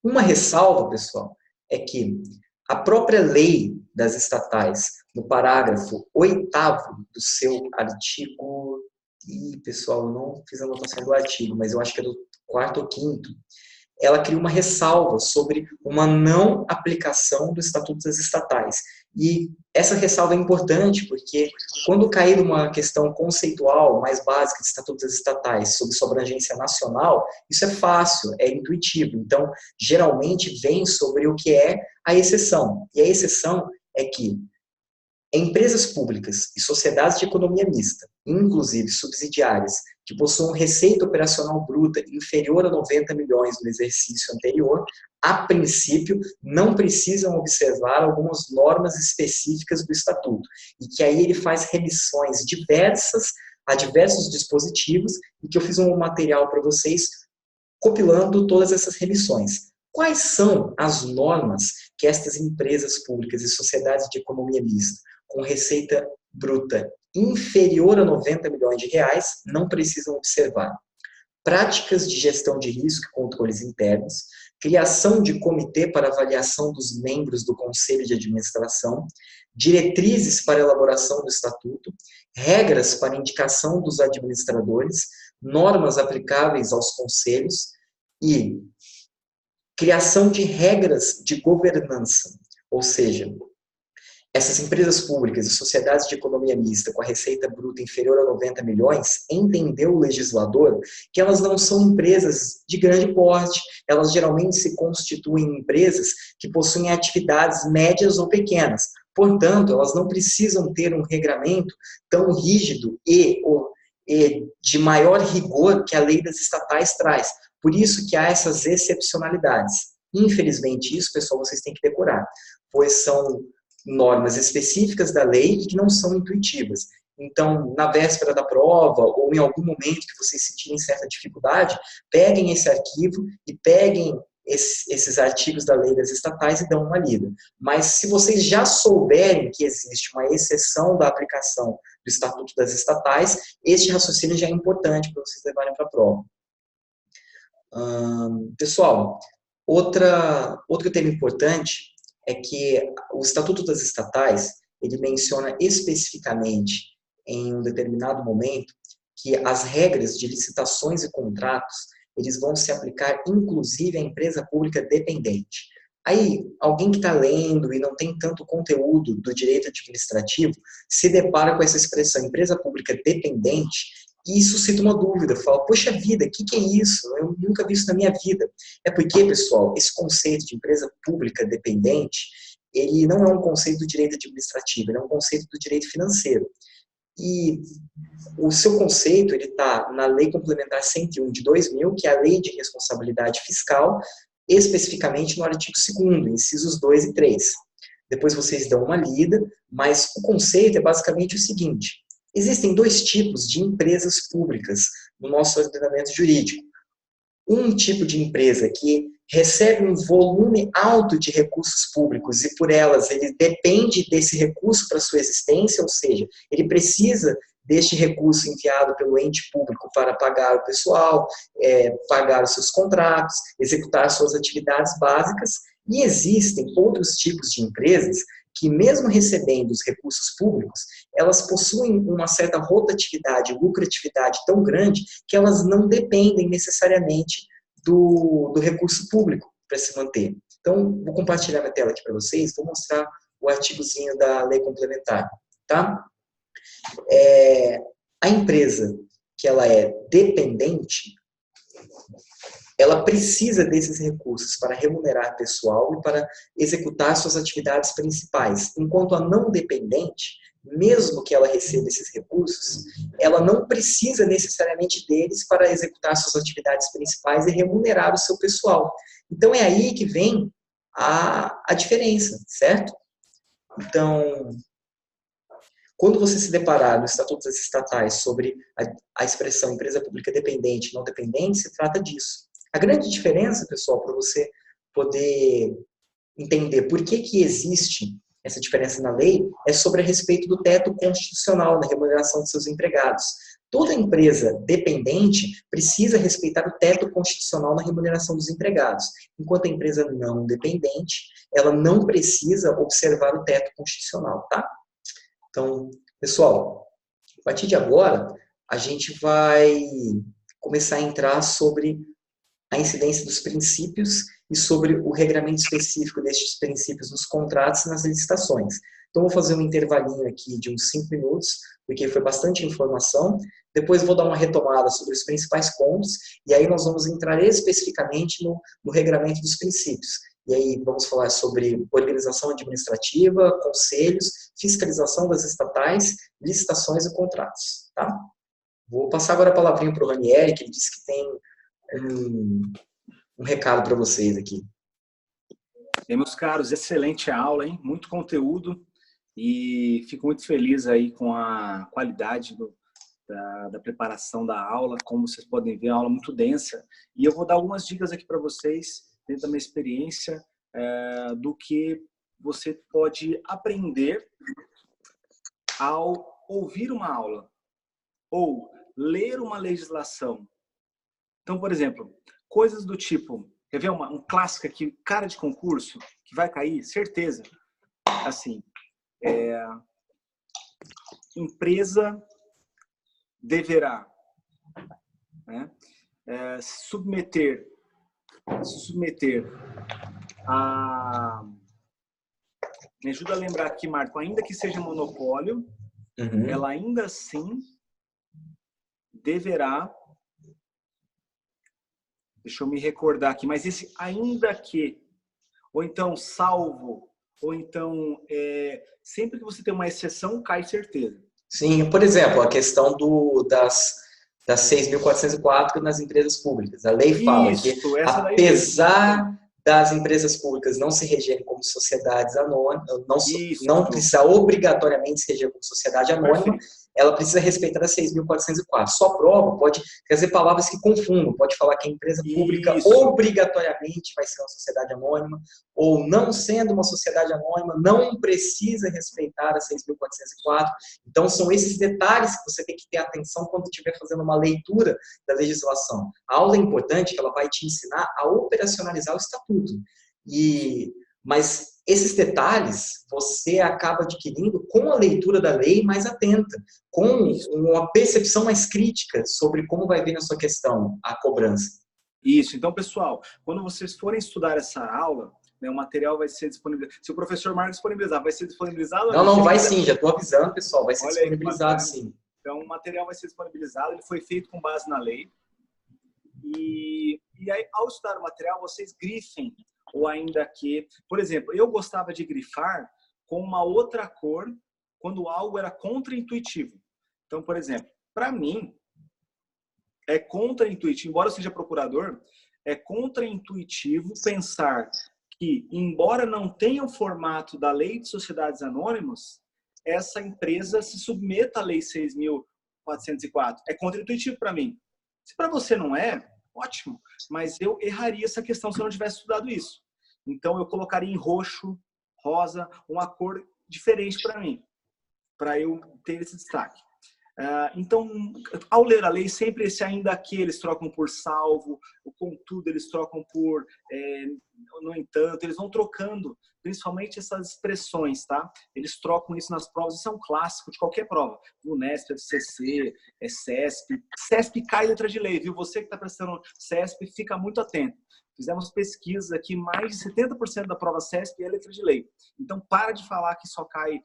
Uma ressalva, pessoal, é que a própria lei das estatais, no parágrafo 8º do seu artigo... pessoal, eu não fiz a anotação do artigo, mas eu acho que é do 4º ou 5º, ela cria uma ressalva sobre uma não aplicação do Estatuto das Estatais. E essa ressalva é importante porque quando cair uma questão conceitual mais básica de Estatuto das Estatais sobre sua abrangência nacional, isso é fácil, é intuitivo. Então, geralmente vem sobre o que é a exceção. E a exceção é que empresas públicas e sociedades de economia mista, inclusive subsidiárias, que possuam receita operacional bruta inferior a 90 milhões no exercício anterior, a princípio, não precisam observar algumas normas específicas do Estatuto, e que aí ele faz remissões diversas a diversos dispositivos, e que eu fiz um material para vocês compilando todas essas remissões. Quais são as normas que estas empresas públicas e sociedades de economia mista com receita bruta inferior a 90 milhões de reais não precisam observar? Práticas de gestão de risco e controles internos, criação de comitê para avaliação dos membros do Conselho de Administração, diretrizes para elaboração do Estatuto, regras para indicação dos administradores, normas aplicáveis aos conselhos e criação de regras de governança, ou seja, essas empresas públicas e sociedades de economia mista com a receita bruta inferior a 90 milhões, entendeu o legislador que elas não são empresas de grande porte, elas geralmente se constituem em empresas que possuem atividades médias ou pequenas. Portanto, elas não precisam ter um regramento tão rígido e de maior rigor que a lei das estatais traz. Por isso que há essas excepcionalidades. Infelizmente, isso, pessoal, vocês têm que decorar, pois são normas específicas da lei e que não são intuitivas. Então, na véspera da prova, ou em algum momento que vocês sentirem certa dificuldade, peguem esse arquivo e peguem esses artigos da lei das estatais e dão uma lida. Mas se vocês já souberem que existe uma exceção da aplicação do Estatuto das Estatais, este raciocínio já é importante para vocês levarem para a prova. Pessoal, outro tema importante é que o Estatuto das Estatais, ele menciona especificamente, em um determinado momento, que as regras de licitações e contratos, eles vão se aplicar, inclusive, à empresa pública dependente. Aí, alguém que está lendo e não tem tanto conteúdo do direito administrativo, se depara com essa expressão, empresa pública dependente, e isso suscita uma dúvida, fala, poxa vida, o que é isso? Eu nunca vi isso na minha vida. É porque, pessoal, esse conceito de empresa pública dependente, ele não é um conceito do direito administrativo, ele é um conceito do direito financeiro. E o seu conceito, ele está na Lei Complementar 101 de 2000, que é a Lei de Responsabilidade Fiscal, especificamente no artigo 2º, incisos 2 e 3. Depois vocês dão uma lida, mas o conceito é basicamente o seguinte: existem dois tipos de empresas públicas no nosso ordenamento jurídico. Um tipo de empresa que recebe um volume alto de recursos públicos e por elas ele depende desse recurso para sua existência, ou seja, ele precisa deste recurso enviado pelo ente público para pagar o pessoal, pagar os seus contratos, executar suas atividades básicas. E existem outros tipos de empresas que, mesmo recebendo os recursos públicos, elas possuem uma certa rotatividade, lucratividade tão grande que elas não dependem necessariamente do recurso público para se manter. Então, vou compartilhar minha tela aqui para vocês, vou mostrar o artigozinho da lei complementar. Tá? A empresa que ela é dependente, ela precisa desses recursos para remunerar pessoal e para executar suas atividades principais. Enquanto a não dependente, mesmo que ela receba esses recursos, ela não precisa necessariamente deles para executar suas atividades principais e remunerar o seu pessoal. Então, é aí que vem a diferença, certo? Então, quando você se deparar no Estatuto das Estatais sobre a expressão empresa pública dependente e não dependente, se trata disso. A grande diferença, pessoal, para você poder entender por que existe essa diferença na lei é sobre a respeito do teto constitucional na remuneração de seus empregados. Toda empresa dependente precisa respeitar o teto constitucional na remuneração dos empregados, enquanto a empresa não dependente, ela não precisa observar o teto constitucional, tá? Então, pessoal, a partir de agora, a gente vai começar a entrar sobre a incidência dos princípios e sobre o regramento específico destes princípios nos contratos e nas licitações. Então, vou fazer um intervalinho aqui de uns 5 minutos, porque foi bastante informação. Depois vou dar uma retomada sobre os principais pontos, e aí nós vamos entrar especificamente no regramento dos princípios. E aí vamos falar sobre organização administrativa, conselhos, fiscalização das estatais, licitações e contratos. Tá? Vou passar agora a palavrinha para o Ranieri, que ele disse que tem um recado para vocês aqui. Bem, meus caros, excelente aula, hein? Muito conteúdo, e fico muito feliz aí com a qualidade da preparação da aula. Como vocês podem ver, é uma aula muito densa, e eu vou dar algumas dicas aqui para vocês, dentro da minha experiência, do que você pode aprender ao ouvir uma aula ou ler uma legislação. Então, por exemplo, coisas do tipo, quer ver um clássico aqui, cara de concurso, que vai cair, certeza. Assim, empresa deverá, né, se submeter a... Me ajuda a lembrar aqui, Marco, ainda que seja monopólio, ela ainda assim deverá... Deixa eu me recordar aqui, mas esse ainda que, ou então salvo, ou então sempre que você tem uma exceção, cai certeza. Sim, por exemplo, a questão das 6.404 nas empresas públicas. A lei fala que, apesar das empresas públicas não se regerem como sociedades anônimas, não precisa obrigatoriamente se reger como sociedade anônima, ela precisa respeitar a 6.404. Só prova pode trazer palavras que confundam. Pode falar que a empresa pública obrigatoriamente vai ser uma sociedade anônima, ou não sendo uma sociedade anônima, não precisa respeitar a 6.404. Então, são esses detalhes que você tem que ter atenção quando estiver fazendo uma leitura da legislação. A aula é importante, que ela vai te ensinar a operacionalizar o estatuto. Mas esses detalhes você acaba adquirindo com a leitura da lei mais atenta, com uma percepção mais crítica sobre como vai vir na sua questão a cobrança. Isso. Então, pessoal, quando vocês forem estudar essa aula, né, o material vai ser disponibilizado. Se o professor Marcos disponibilizar, vai ser disponibilizado? Não, vai sim. Já estou avisando, pessoal. Vai ser disponibilizado, sim. Então, o material vai ser disponibilizado. Ele foi feito com base na lei. E aí, ao estudar o material, vocês grifem, ou ainda que... Por exemplo, eu gostava de grifar com uma outra cor quando algo era contraintuitivo. Então, por exemplo, para mim, é contraintuitivo, embora eu seja procurador, é contraintuitivo pensar que, embora não tenha o formato da Lei de Sociedades Anônimas, essa empresa se submeta à Lei 6.404. É contraintuitivo para mim. Se para você não é, ótimo, mas eu erraria essa questão se eu não tivesse estudado isso. Então, eu colocaria em roxo, rosa, uma cor diferente para mim, para eu ter esse destaque. Então, ao ler a lei, sempre esse ainda que eles trocam por salvo, o contudo eles trocam por no entanto, eles vão trocando, principalmente essas expressões, tá? Eles trocam isso nas provas, isso é um clássico de qualquer prova. UNESP, FCC, CESP. CESP cai letra de lei, viu? Você que está prestando CESP, fica muito atento. Fizemos pesquisas aqui, mais de 70% da prova CESP é letra de lei. Então, para de falar que só cai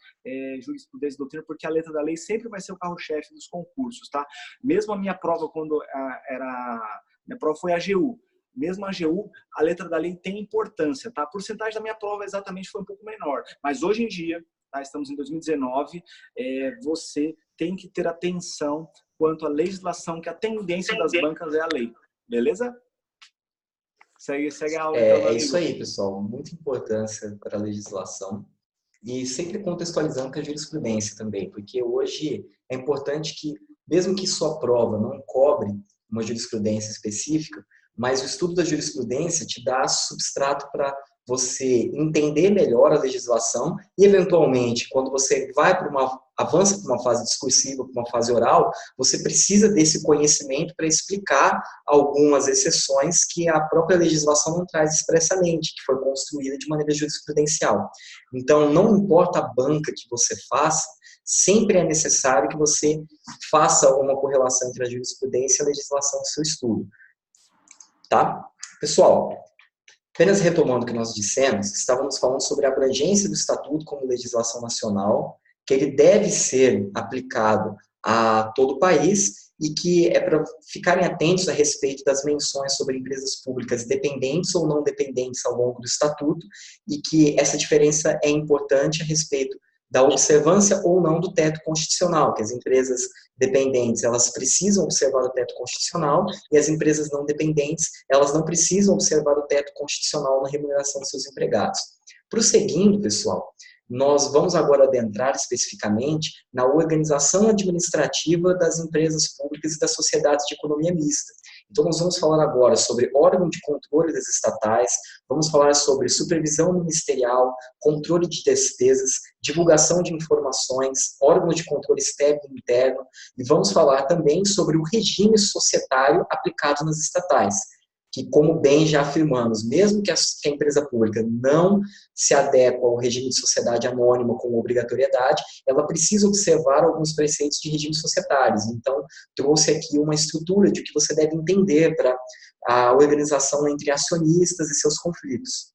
jurisprudência e doutrina, porque a letra da lei sempre vai ser o carro-chefe dos concursos, tá? Mesmo a minha prova, quando minha prova foi a AGU. Mesmo a AGU, a letra da lei tem importância, tá? A porcentagem da minha prova exatamente foi um pouco menor. Mas hoje em dia, tá? Estamos em 2019, você tem que ter atenção quanto à legislação, que a tendência das bancas é a lei. Beleza? Segue a aula. É isso aí, pessoal. Muita importância para a legislação. E sempre contextualizando com a jurisprudência também, porque hoje é importante que, mesmo que sua prova não cobre uma jurisprudência específica, mas o estudo da jurisprudência te dá substrato para você entender melhor a legislação e, eventualmente, quando você avança para uma fase discursiva, para uma fase oral, você precisa desse conhecimento para explicar algumas exceções que a própria legislação não traz expressamente, que foi construída de maneira jurisprudencial. Então, não importa a banca que você faça, sempre é necessário que você faça uma correlação entre a jurisprudência e a legislação do seu estudo. Tá? Pessoal, apenas retomando o que nós dissemos, estávamos falando sobre a abrangência do Estatuto como legislação nacional, que ele deve ser aplicado a todo o país e que é para ficarem atentos a respeito das menções sobre empresas públicas dependentes ou não dependentes ao longo do Estatuto e que essa diferença é importante a respeito da observância ou não do teto constitucional, que as empresas dependentes, elas precisam observar o teto constitucional e as empresas não dependentes, elas não precisam observar o teto constitucional na remuneração de seus empregados. Prosseguindo, pessoal, nós vamos agora adentrar especificamente na organização administrativa das empresas públicas e das sociedades de economia mista. Então, nós vamos falar agora sobre órgão de controle das estatais, vamos falar sobre supervisão ministerial, controle de despesas, divulgação de informações, órgão de controle externo e interno, e vamos falar também sobre o regime societário aplicado nas estatais, que, como bem já afirmamos, mesmo que a empresa pública não se adequa ao regime de sociedade anônima com obrigatoriedade, ela precisa observar alguns preceitos de regimes societários. Então, trouxe aqui uma estrutura de o que você deve entender para a organização entre acionistas e seus conflitos.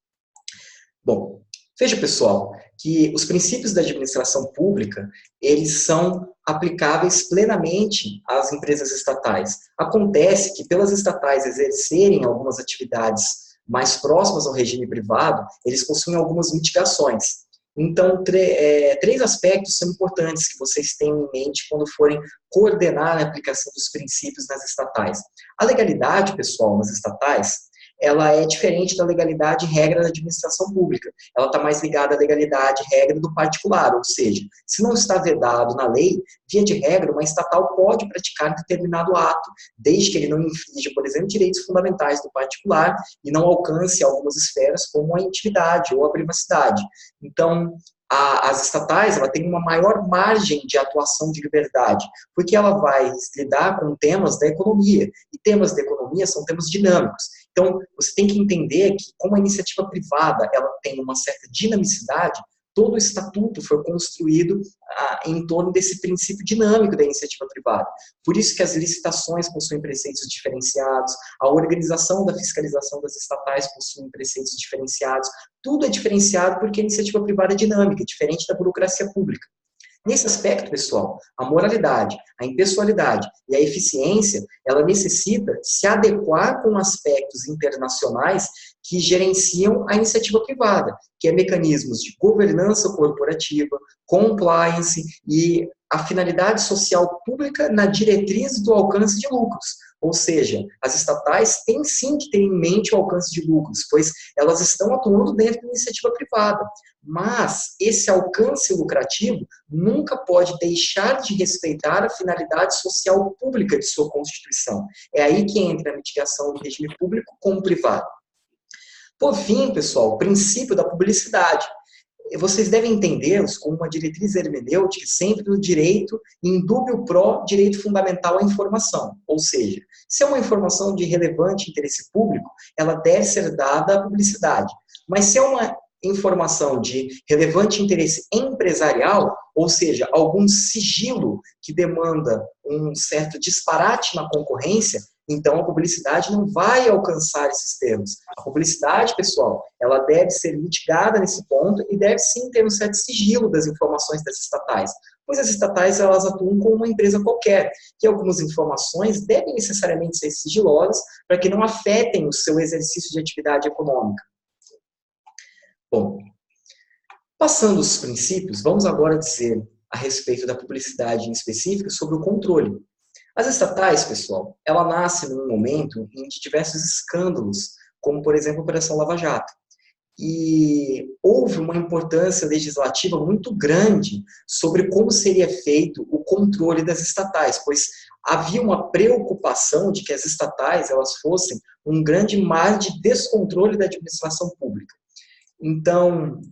Bom, veja, pessoal, que os princípios da administração pública, eles são aplicáveis plenamente às empresas estatais. Acontece que, pelas estatais exercerem algumas atividades mais próximas ao regime privado, eles possuem algumas mitigações. Então, três aspectos são importantes que vocês tenham em mente quando forem coordenar a aplicação dos princípios nas estatais. A legalidade, pessoal, nas estatais, ela é diferente da legalidade e regra da administração pública. Ela está mais ligada à legalidade e regra do particular, ou seja, se não está vedado na lei, via de regra, uma estatal pode praticar determinado ato, desde que ele não infrinja, por exemplo, direitos fundamentais do particular e não alcance algumas esferas como a intimidade ou a privacidade. Então, as estatais, ela tem uma maior margem de atuação de liberdade, porque ela vai lidar com temas da economia, e temas da economia são temas dinâmicos. Então, você tem que entender que, como a iniciativa privada ela tem uma certa dinamicidade, todo o estatuto foi construído em torno desse princípio dinâmico da iniciativa privada. Por isso que as licitações possuem preceitos diferenciados, a organização da fiscalização das estatais possui preceitos diferenciados, tudo é diferenciado porque a iniciativa privada é dinâmica, diferente da burocracia pública. Nesse aspecto, pessoal, a moralidade, a impessoalidade e a eficiência, ela necessita se adequar com aspectos internacionais que gerenciam a iniciativa privada, que é mecanismos de governança corporativa, compliance e a finalidade social pública na diretriz do alcance de lucros. Ou seja, as estatais têm sim que ter em mente o alcance de lucros, pois elas estão atuando dentro da iniciativa privada. Mas esse alcance lucrativo nunca pode deixar de respeitar a finalidade social pública de sua Constituição. É aí que entra a mitigação do regime público com o privado. Por fim, pessoal, o princípio da publicidade. Vocês devem entendê-los como uma diretriz hermenêutica sempre do direito em dúbio pró direito fundamental à informação. Ou seja, se é uma informação de relevante interesse público, ela deve ser dada à publicidade. Mas se é uma informação de relevante interesse empresarial, ou seja, algum sigilo que demanda um certo disparate na concorrência, então a publicidade não vai alcançar esses termos. A publicidade, pessoal, ela deve ser mitigada nesse ponto e deve sim ter um certo sigilo das informações das estatais, pois as estatais elas atuam como uma empresa qualquer, e algumas informações devem necessariamente ser sigilosas para que não afetem o seu exercício de atividade econômica. Bom, passando os princípios, vamos agora dizer a respeito da publicidade em específico sobre o controle. As estatais, pessoal, ela nasce num momento em que diversos escândalos, como por exemplo a Operação Lava Jato. E houve uma importância legislativa muito grande sobre como seria feito o controle das estatais, pois havia uma preocupação de que as estatais elas fossem um grande mar de descontrole da administração pública. Então,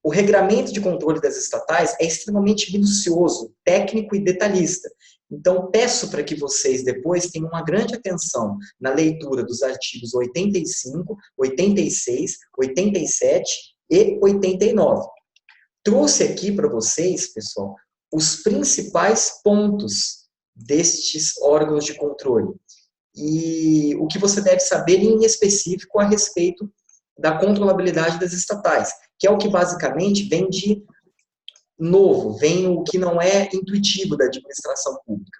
o regramento de controle das estatais é extremamente minucioso, técnico e detalhista. Então, peço para que vocês depois tenham uma grande atenção na leitura dos artigos 85, 86, 87 e 89. Trouxe aqui para vocês, pessoal, os principais pontos destes órgãos de controle e o que você deve saber em específico a respeito da controlabilidade das estatais, que é o que basicamente vem de novo, vem o que não é intuitivo da administração pública.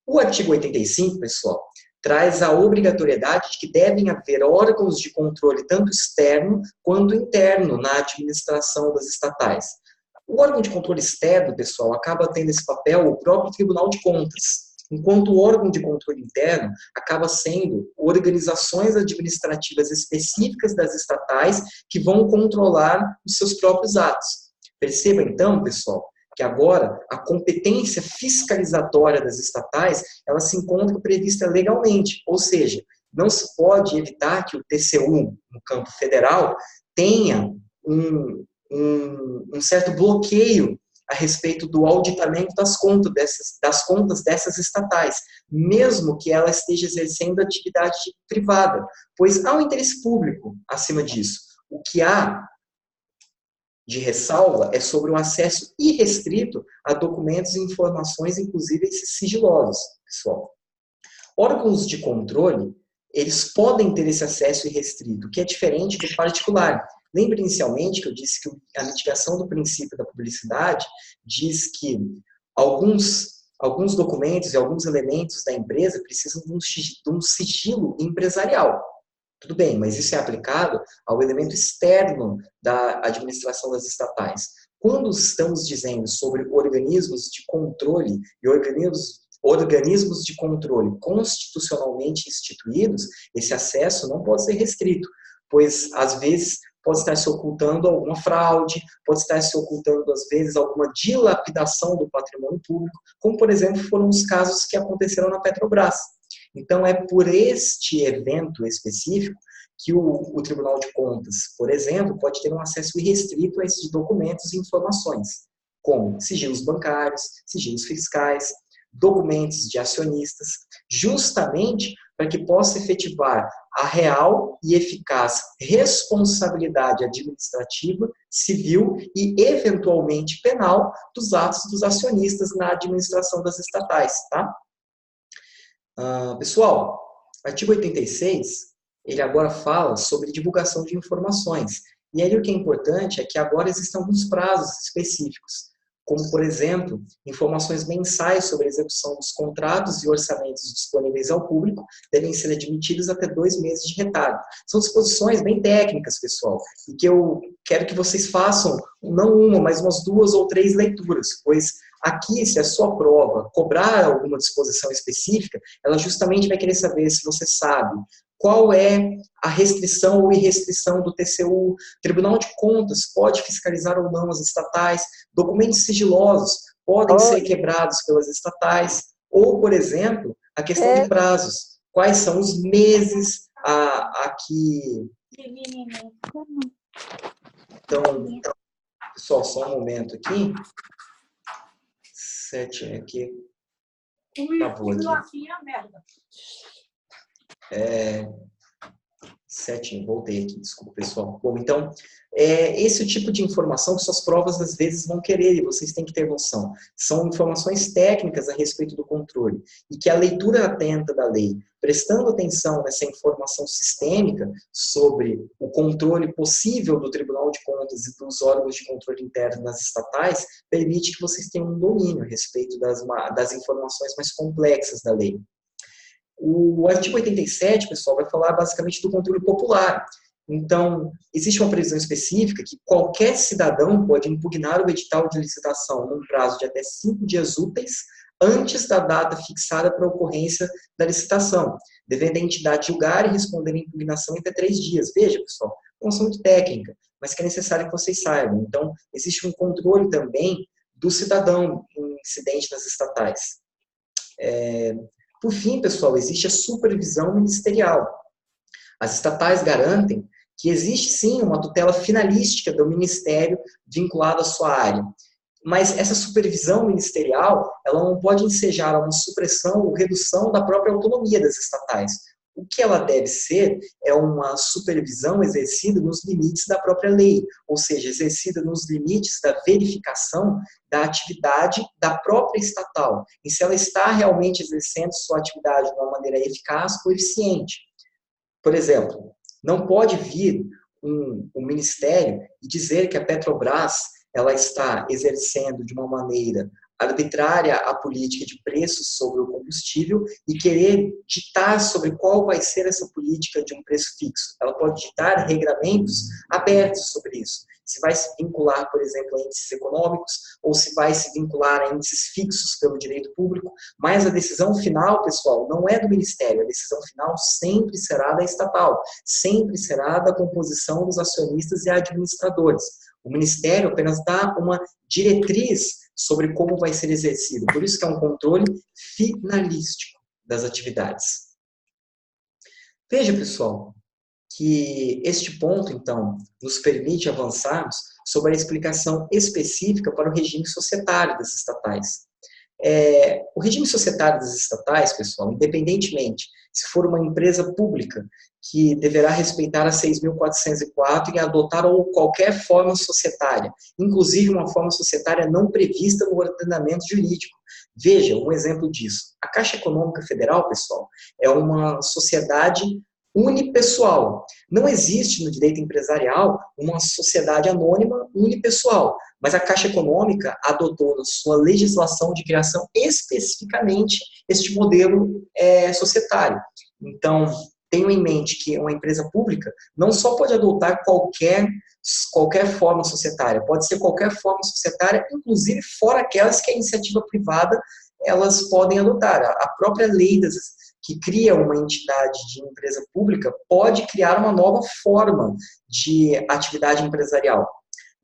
O artigo 85, pessoal, traz a obrigatoriedade de que devem haver órgãos de controle tanto externo quanto interno na administração das estatais. O órgão de controle externo, pessoal, acaba tendo esse papel o próprio Tribunal de Contas, enquanto o órgão de controle interno acaba sendo organizações administrativas específicas das estatais que vão controlar os seus próprios atos. Perceba, então, pessoal, que agora a competência fiscalizatória das estatais, ela se encontra prevista legalmente, ou seja, não se pode evitar que o TCU, no campo federal, tenha um certo bloqueio a respeito do auditamento das contas dessas estatais, mesmo que ela esteja exercendo atividade privada, pois há um interesse público acima disso. O que há de ressalva é sobre o acesso irrestrito a documentos e informações, inclusive sigilosos, pessoal. Órgãos de controle, eles podem ter esse acesso irrestrito, que é diferente do particular. Lembra inicialmente que eu disse que a mitigação do princípio da publicidade diz que alguns documentos e alguns elementos da empresa precisam de um sigilo empresarial. Tudo bem, mas isso é aplicado ao elemento externo da administração das estatais. Quando estamos dizendo sobre organismos de controle e organismos de controle constitucionalmente instituídos, esse acesso não pode ser restrito, pois, às vezes, pode estar se ocultando alguma fraude, pode estar se ocultando, às vezes, alguma dilapidação do patrimônio público, como, por exemplo, foram os casos que aconteceram na Petrobras. Então, é por este evento específico que o Tribunal de Contas, por exemplo, pode ter um acesso irrestrito a esses documentos e informações, como sigilos bancários, sigilos fiscais, documentos de acionistas, justamente para que possa efetivar a real e eficaz responsabilidade administrativa, civil e, eventualmente, penal dos atos dos acionistas na administração das estatais, tá? Pessoal, artigo 86, ele agora fala sobre divulgação de informações. E aí o que é importante é que agora existem alguns prazos específicos, como, por exemplo, informações mensais sobre a execução dos contratos e orçamentos disponíveis ao público devem ser admitidos até 2 meses de retardo. São disposições bem técnicas, pessoal, e que eu quero que vocês façam, não uma, mas umas 2 ou 3 leituras, pois aqui, se a sua prova cobrar alguma disposição específica, ela justamente vai querer saber se você sabe qual é a restrição ou irrestrição do TCU, Tribunal de Contas pode fiscalizar ou não as estatais, documentos sigilosos podem ser quebrados pelas estatais, ou, por exemplo, a questão de prazos. Quais são os meses a que... Então, pessoal, só um momento aqui. 7 aqui. Travou aqui. 7, voltei aqui, desculpa, pessoal. Bom, então, esse tipo de informação que suas provas, às vezes, vão querer, e vocês têm que ter noção. São informações técnicas a respeito do controle, e que a leitura atenta da lei, prestando atenção nessa informação sistêmica sobre o controle possível do Tribunal de Contas e dos órgãos de controle interno nas estatais, permite que vocês tenham um domínio a respeito das informações mais complexas da lei. O artigo 87, pessoal, vai falar basicamente do controle popular. Então, existe uma previsão específica que qualquer cidadão pode impugnar o edital de licitação num prazo de até 5 dias úteis antes da data fixada para a ocorrência da licitação, devendo a entidade julgar e responder a impugnação em até 3 dias. Veja, pessoal, uma noção muito técnica, mas que é necessário que vocês saibam. Então, existe um controle também do cidadão em incidente nas estatais. Por fim, pessoal, existe a supervisão ministerial. As estatais garantem que existe sim uma tutela finalística do Ministério vinculada à sua área. Mas essa supervisão ministerial, ela não pode ensejar uma supressão ou redução da própria autonomia das estatais. O que ela deve ser é uma supervisão exercida nos limites da própria lei, ou seja, exercida nos limites da verificação da atividade da própria estatal, e se ela está realmente exercendo sua atividade de uma maneira eficaz ou eficiente. Por exemplo, não pode vir um ministério e dizer que a Petrobras ela está exercendo de uma maneira arbitrária a política de preços sobre o combustível e querer ditar sobre qual vai ser essa política de um preço fixo. Ela pode ditar regramentos abertos sobre isso. Se vai se vincular, por exemplo, a índices econômicos ou se vai se vincular a índices fixos pelo direito público, mas a decisão final, pessoal, não é do Ministério, a decisão final sempre será da estatal, sempre será da composição dos acionistas e administradores. O Ministério apenas dá uma diretriz sobre como vai ser exercido. Por isso que é um controle finalístico das atividades. Veja, pessoal, que este ponto, então, nos permite avançarmos sobre a explicação específica para o regime societário das estatais. O regime societário das estatais, pessoal, independentemente se for uma empresa pública que deverá respeitar a 6.404 e adotar qualquer forma societária, inclusive uma forma societária não prevista no ordenamento jurídico. Veja, um exemplo disso. A Caixa Econômica Federal, pessoal, é uma sociedade unipessoal. Não existe no direito empresarial uma sociedade anônima unipessoal, mas a Caixa Econômica adotou na sua legislação de criação especificamente este modelo societário. Então, tenho em mente que uma empresa pública não só pode adotar qualquer forma societária, pode ser qualquer forma societária, inclusive fora aquelas que a iniciativa privada elas podem adotar. A própria lei que cria uma entidade de empresa pública pode criar uma nova forma de atividade empresarial.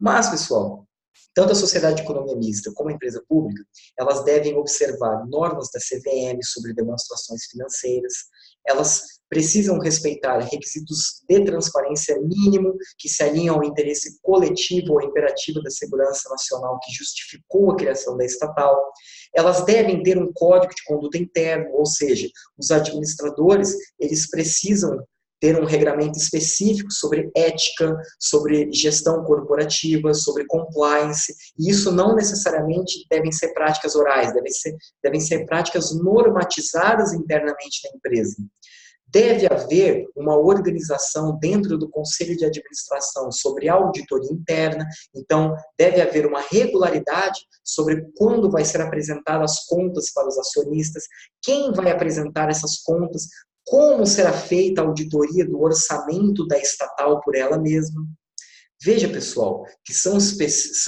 Mas, pessoal, tanto a sociedade de economia mista como a empresa pública, elas devem observar normas da CVM sobre demonstrações financeiras, elas precisam respeitar requisitos de transparência mínimo que se alinham ao interesse coletivo ou imperativo da segurança nacional que justificou a criação da estatal. Elas devem ter um código de conduta interno, ou seja, os administradores, eles precisam ter um regramento específico sobre ética, sobre gestão corporativa, sobre compliance, e isso não necessariamente devem ser práticas orais, devem ser práticas normatizadas internamente na empresa. Deve haver uma organização dentro do conselho de administração sobre auditoria interna, então deve haver uma regularidade sobre quando vai ser apresentadas as contas para os acionistas, quem vai apresentar essas contas, como será feita a auditoria do orçamento da estatal por ela mesma. Veja, pessoal, que são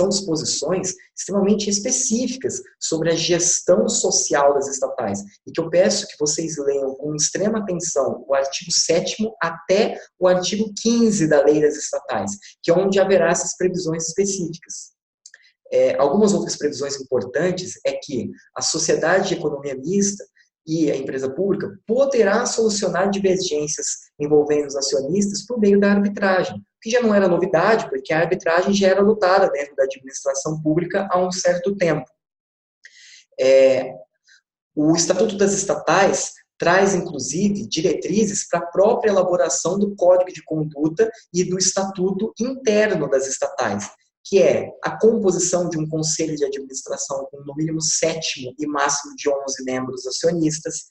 disposições extremamente específicas sobre a gestão social das estatais e que eu peço que vocês leiam com extrema atenção o artigo 7º até o artigo 15 da Lei das Estatais, que é onde haverá essas previsões específicas. Algumas outras previsões importantes é que a sociedade de economia mista e a empresa pública poderá solucionar divergências envolvendo os acionistas por meio da arbitragem, que já não era novidade, porque a arbitragem já era adotada dentro da administração pública há um certo tempo. O Estatuto das Estatais traz, inclusive, diretrizes para a própria elaboração do Código de Conduta e do Estatuto interno das estatais, que é a composição de um conselho de administração com no mínimo 7 e máximo de 11 membros acionistas,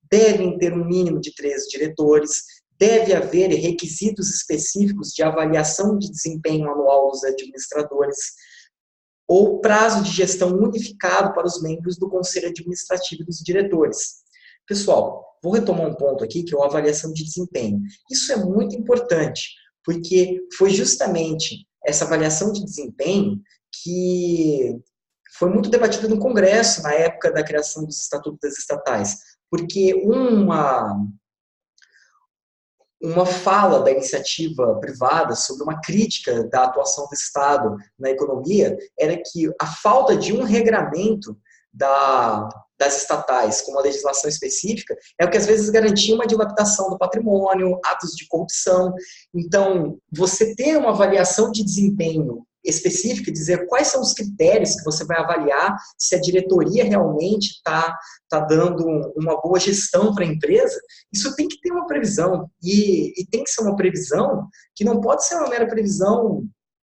devem ter um mínimo de 3 diretores, deve haver requisitos específicos de avaliação de desempenho anual dos administradores, ou prazo de gestão unificado para os membros do conselho administrativo e dos diretores. Pessoal, vou retomar um ponto aqui, que é a avaliação de desempenho. Isso é muito importante, porque foi justamente essa avaliação de desempenho que foi muito debatida no Congresso na época da criação dos Estatutos das Estatais, porque uma fala da iniciativa privada sobre uma crítica da atuação do Estado na economia era que a falta de um regramento das estatais com uma legislação específica é o que às vezes garantia uma dilapidação do patrimônio, atos de corrupção. Então, você ter uma avaliação de desempenho específica, dizer quais são os critérios que você vai avaliar se a diretoria realmente está dando uma boa gestão para a empresa, isso tem que ter uma previsão. E tem que ser uma previsão que não pode ser uma mera previsão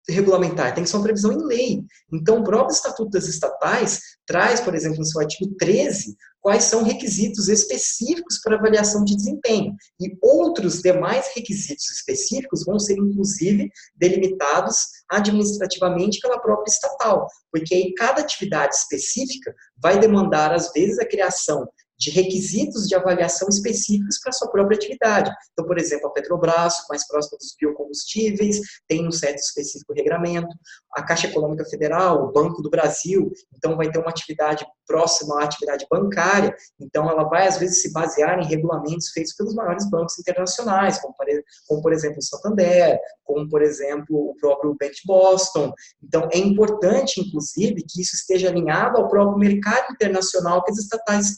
regulamentar, tem que ser uma previsão em lei. Então, o próprio Estatuto das Estatais traz, por exemplo, no seu artigo 13, quais são requisitos específicos para avaliação de desempenho. E outros demais requisitos específicos vão ser, inclusive, delimitados administrativamente pela própria estatal, porque aí cada atividade específica vai demandar, às vezes, a criação de requisitos de avaliação específicos para a sua própria atividade. Então, por exemplo, a Petrobras, mais próxima dos biocombustíveis, tem um certo específico regramento. A Caixa Econômica Federal, o Banco do Brasil, então vai ter uma atividade próxima à atividade bancária, então ela vai, às vezes, se basear em regulamentos feitos pelos maiores bancos internacionais, como por exemplo, o Santander, como, por exemplo, o próprio Bank de Boston. Então, é importante, inclusive, que isso esteja alinhado ao próprio mercado internacional que as estatais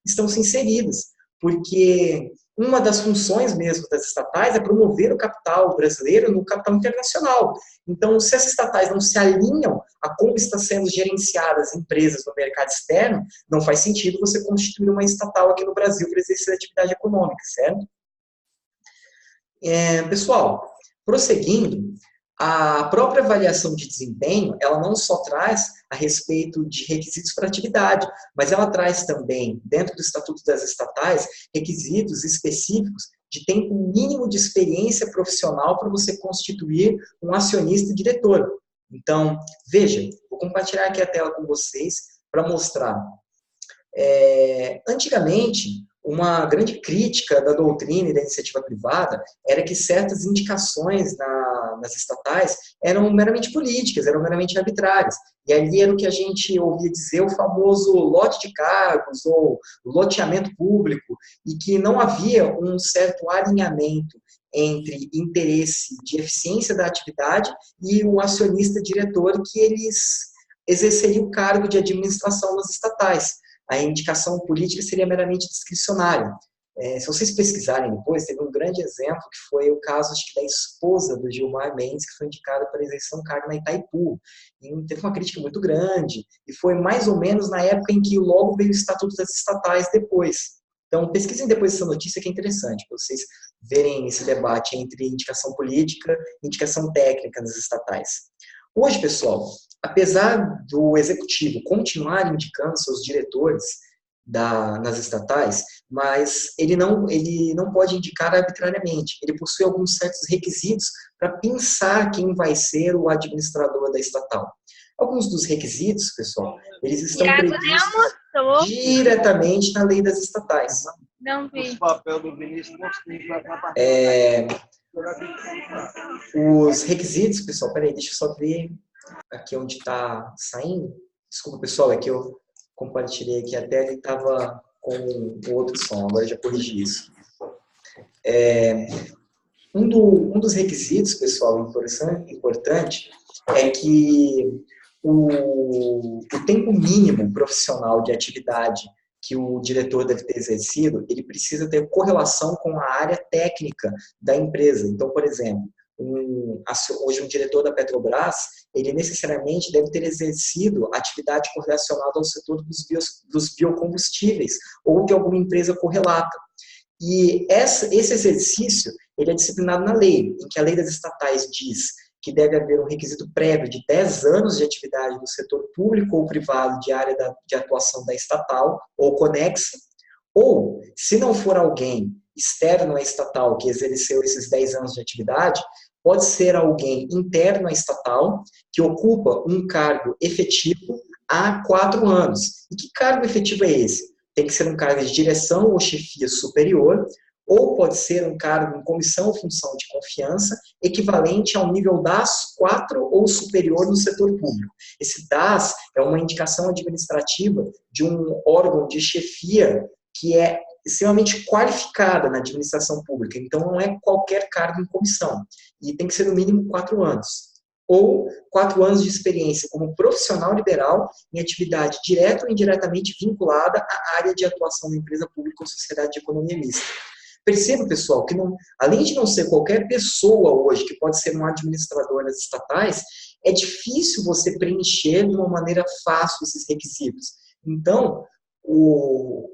estão se inseridas, porque uma das funções mesmo das estatais é promover o capital brasileiro no capital internacional. Então, se as estatais não se alinham a como estão sendo gerenciadas empresas no mercado externo, não faz sentido você constituir uma estatal aqui no Brasil para exercer atividade econômica, certo? Pessoal, prosseguindo, a própria avaliação de desempenho, ela não só traz a respeito de requisitos para atividade, mas ela traz também, dentro do Estatuto das Estatais, requisitos específicos de tempo mínimo de experiência profissional para você constituir um acionista diretor. Então, veja, vou compartilhar aqui a tela com vocês para mostrar. Antigamente, uma grande crítica da doutrina e da iniciativa privada era que certas indicações nas estatais eram meramente políticas, eram meramente arbitrárias. E ali era o que a gente ouvia dizer, o famoso lote de cargos ou loteamento público, e que não havia um certo alinhamento entre interesse de eficiência da atividade e o acionista diretor que eles exerceriam o cargo de administração nas estatais. A indicação política seria meramente discricionária. Se vocês pesquisarem depois, teve um grande exemplo, que foi o caso, acho que, da esposa do Gilmar Mendes, que foi indicada para exercer um cargo na Itaipu. E teve uma crítica muito grande, e foi mais ou menos na época em que logo veio o Estatuto das Estatais depois. Então, pesquisem depois essa notícia, que é interessante, para vocês verem esse debate entre indicação política e indicação técnica nas estatais. Hoje, pessoal, apesar do executivo continuar indicando seus diretores nas estatais, mas ele não pode indicar arbitrariamente. Ele possui alguns certos requisitos para pensar quem vai ser o administrador da estatal. Alguns dos requisitos, pessoal, eles estão previstos diretamente na lei das estatais. Não vi. Os requisitos, pessoal, peraí, deixa eu só ver aqui onde está saindo. Desculpa, pessoal, é que eu compartilhei aqui a tela e estava com outro som, agora eu já corrigi isso. Um dos requisitos, pessoal, importante é que o tempo mínimo profissional de atividade que o diretor deve ter exercido, ele precisa ter correlação com a área técnica da empresa. Então, por exemplo, hoje um diretor da Petrobras, ele necessariamente deve ter exercido atividade correlacionada ao setor dos biocombustíveis ou de alguma empresa correlata. E esse exercício, ele é disciplinado na lei, em que a lei das estatais diz que deve haver um requisito prévio de 10 anos de atividade no setor público ou privado de área de atuação da estatal ou conexa, ou, se não for alguém externo à estatal que exerceu esses 10 anos de atividade, pode ser alguém interno à estatal que ocupa um cargo efetivo há 4 anos. E que cargo efetivo é esse? Tem que ser um cargo de direção ou chefia superior, ou pode ser um cargo em comissão ou função de confiança, equivalente ao nível DAS 4 ou superior no setor público. Esse DAS é uma indicação administrativa de um órgão de chefia que é extremamente qualificada na administração pública, então não é qualquer cargo em comissão, e tem que ser no mínimo 4 anos. ou 4 anos de experiência como profissional liberal em atividade direta ou indiretamente vinculada à área de atuação da empresa pública ou sociedade de economia mista. Perceba, pessoal, que além de não ser qualquer pessoa hoje que pode ser um administrador das estatais, é difícil você preencher de uma maneira fácil esses requisitos. Então,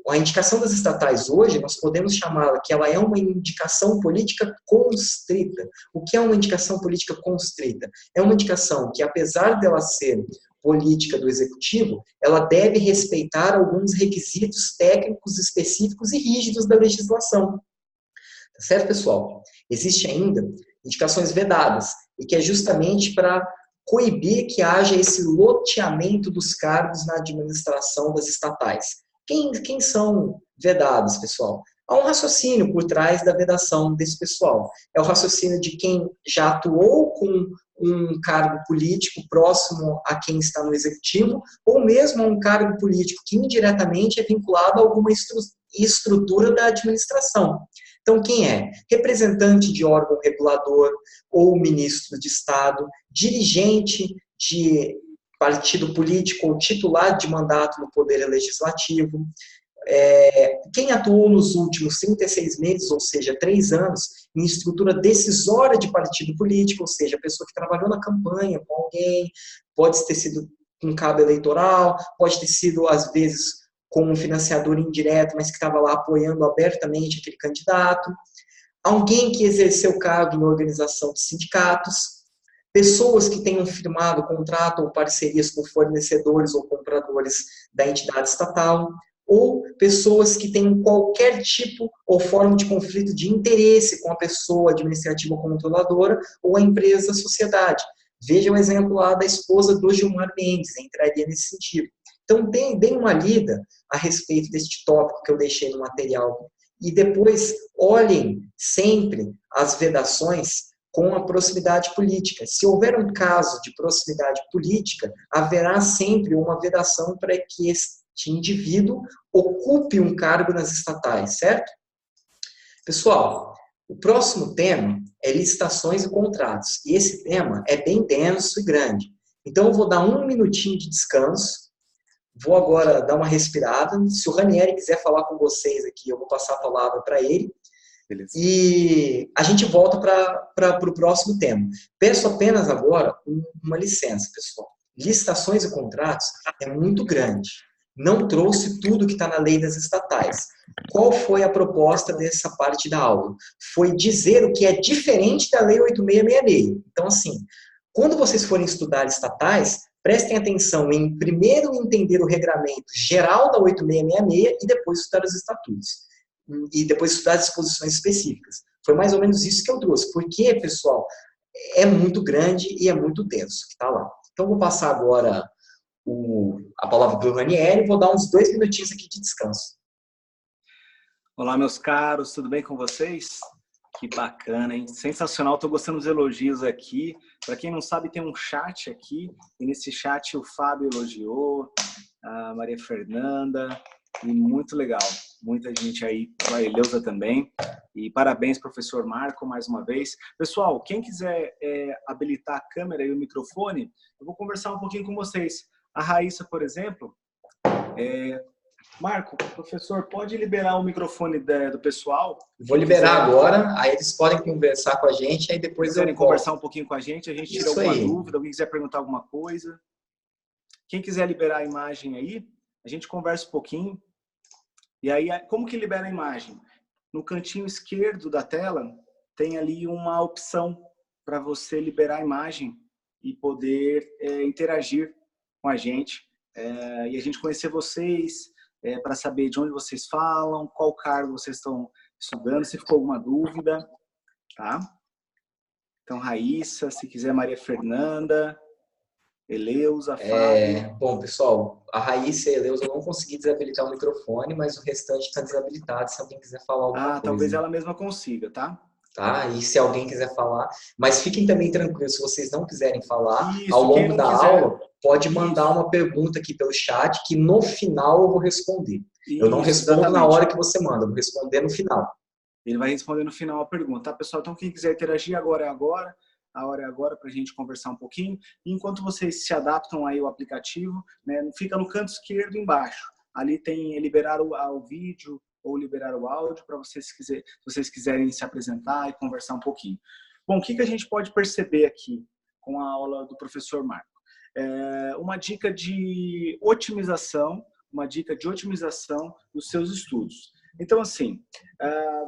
a indicação das estatais hoje, nós podemos chamá-la que ela é uma indicação política constrita. O que é uma indicação política constrita? É uma indicação que, apesar dela ser política do executivo, ela deve respeitar alguns requisitos técnicos específicos e rígidos da legislação. Tá certo, pessoal? Existe ainda indicações vedadas, e que é justamente para coibir que haja esse loteamento dos cargos na administração das estatais. Quem são vedados, pessoal? Há um raciocínio por trás da vedação desse pessoal. É o raciocínio de quem já atuou com um cargo político próximo a quem está no executivo, ou mesmo a um cargo político que indiretamente é vinculado a alguma estrutura da administração. Então, quem é? Representante de órgão regulador ou ministro de Estado, dirigente de partido político ou titular de mandato no Poder Legislativo, quem atuou nos últimos 36 meses, ou seja, 3 anos, em estrutura decisória de partido político, ou seja, a pessoa que trabalhou na campanha com alguém, pode ter sido com cabo eleitoral, pode ter sido, às vezes, como um financiador indireto, mas que estava lá apoiando abertamente aquele candidato, alguém que exerceu cargo em organização de sindicatos, pessoas que tenham firmado contrato ou parcerias com fornecedores ou compradores da entidade estatal, ou pessoas que tenham qualquer tipo ou forma de conflito de interesse com a pessoa administrativa ou controladora ou a empresa, a sociedade. Veja o exemplo lá da esposa do Gilmar Mendes, entraria nesse sentido. Então, deem uma lida a respeito deste tópico que eu deixei no material. E depois, olhem sempre as vedações com a proximidade política. Se houver um caso de proximidade política, haverá sempre uma vedação para que este indivíduo ocupe um cargo nas estatais, certo? Pessoal, o próximo tema é licitações e contratos. E esse tema é bem denso e grande. Então, eu vou dar 1 minutinho de descanso. Vou agora dar uma respirada. Se o Ranieri quiser falar com vocês aqui, eu vou passar a palavra para ele. Beleza. E a gente volta para o próximo tema. Peço apenas agora uma licença, pessoal. Licitações e contratos é muito grande. Não trouxe tudo que está na lei das estatais. Qual foi a proposta dessa parte da aula? Foi dizer o que é diferente da lei 8666. Então, assim, quando vocês forem estudar estatais, prestem atenção em primeiro entender o regramento geral da 8666 e depois estudar os estatutos. E depois estudar as disposições específicas. Foi mais ou menos isso que eu trouxe. Porque, pessoal, é muito grande e é muito denso que está lá. Então, vou passar agora a palavra para o Ranieri e vou dar uns 2 minutinhos aqui de descanso. Olá, meus caros, tudo bem com vocês? Que bacana, hein? Sensacional, estou gostando dos elogios aqui. Para quem não sabe, tem um chat aqui, e nesse chat o Fábio elogiou, a Maria Fernanda, e muito legal. Muita gente aí, a Eleusa também. E parabéns, professor Marco, mais uma vez. Pessoal, quem quiser habilitar a câmera e o microfone, eu vou conversar um pouquinho com vocês. A Raíssa, por exemplo, Marco, professor, pode liberar o microfone do pessoal? Vou liberar agora, aí eles podem conversar com a gente, aí depois eu volto. Conversar um pouquinho com a gente tira alguma dúvida, alguém quiser perguntar alguma coisa. Quem quiser liberar a imagem aí, a gente conversa um pouquinho. E aí, como que libera a imagem? No cantinho esquerdo da tela, tem ali uma opção para você liberar a imagem e poder interagir com a gente. E a gente conhecer vocês, para saber de onde vocês falam, qual cargo vocês estão estudando, se ficou alguma dúvida, tá? Então, Raíssa, se quiser, Maria Fernanda, Eleusa, Fábio. Bom, pessoal, a Raíssa e a Eleusa eu não consegui desabilitar o microfone, mas o restante está desabilitado, se alguém quiser falar alguma coisa. Talvez ela mesma consiga, tá? Tá? E se alguém quiser falar, mas fiquem também tranquilos, se vocês não quiserem falar, ao longo da aula, pode mandar uma pergunta aqui pelo chat, que no final eu vou responder. Eu não respondo na hora que você manda, eu vou responder no final. Ele vai responder no final a pergunta, tá, pessoal? Então, quem quiser interagir agora é agora. a hora é agora para a gente conversar um pouquinho. E enquanto vocês se adaptam aí ao aplicativo, né, fica no canto esquerdo embaixo. Ali tem liberar o vídeo ou liberar o áudio para vocês, se vocês quiserem se apresentar e conversar um pouquinho. Bom, o que a gente pode perceber aqui com a aula do professor Marco? Uma dica de otimização dos seus estudos. Então, assim,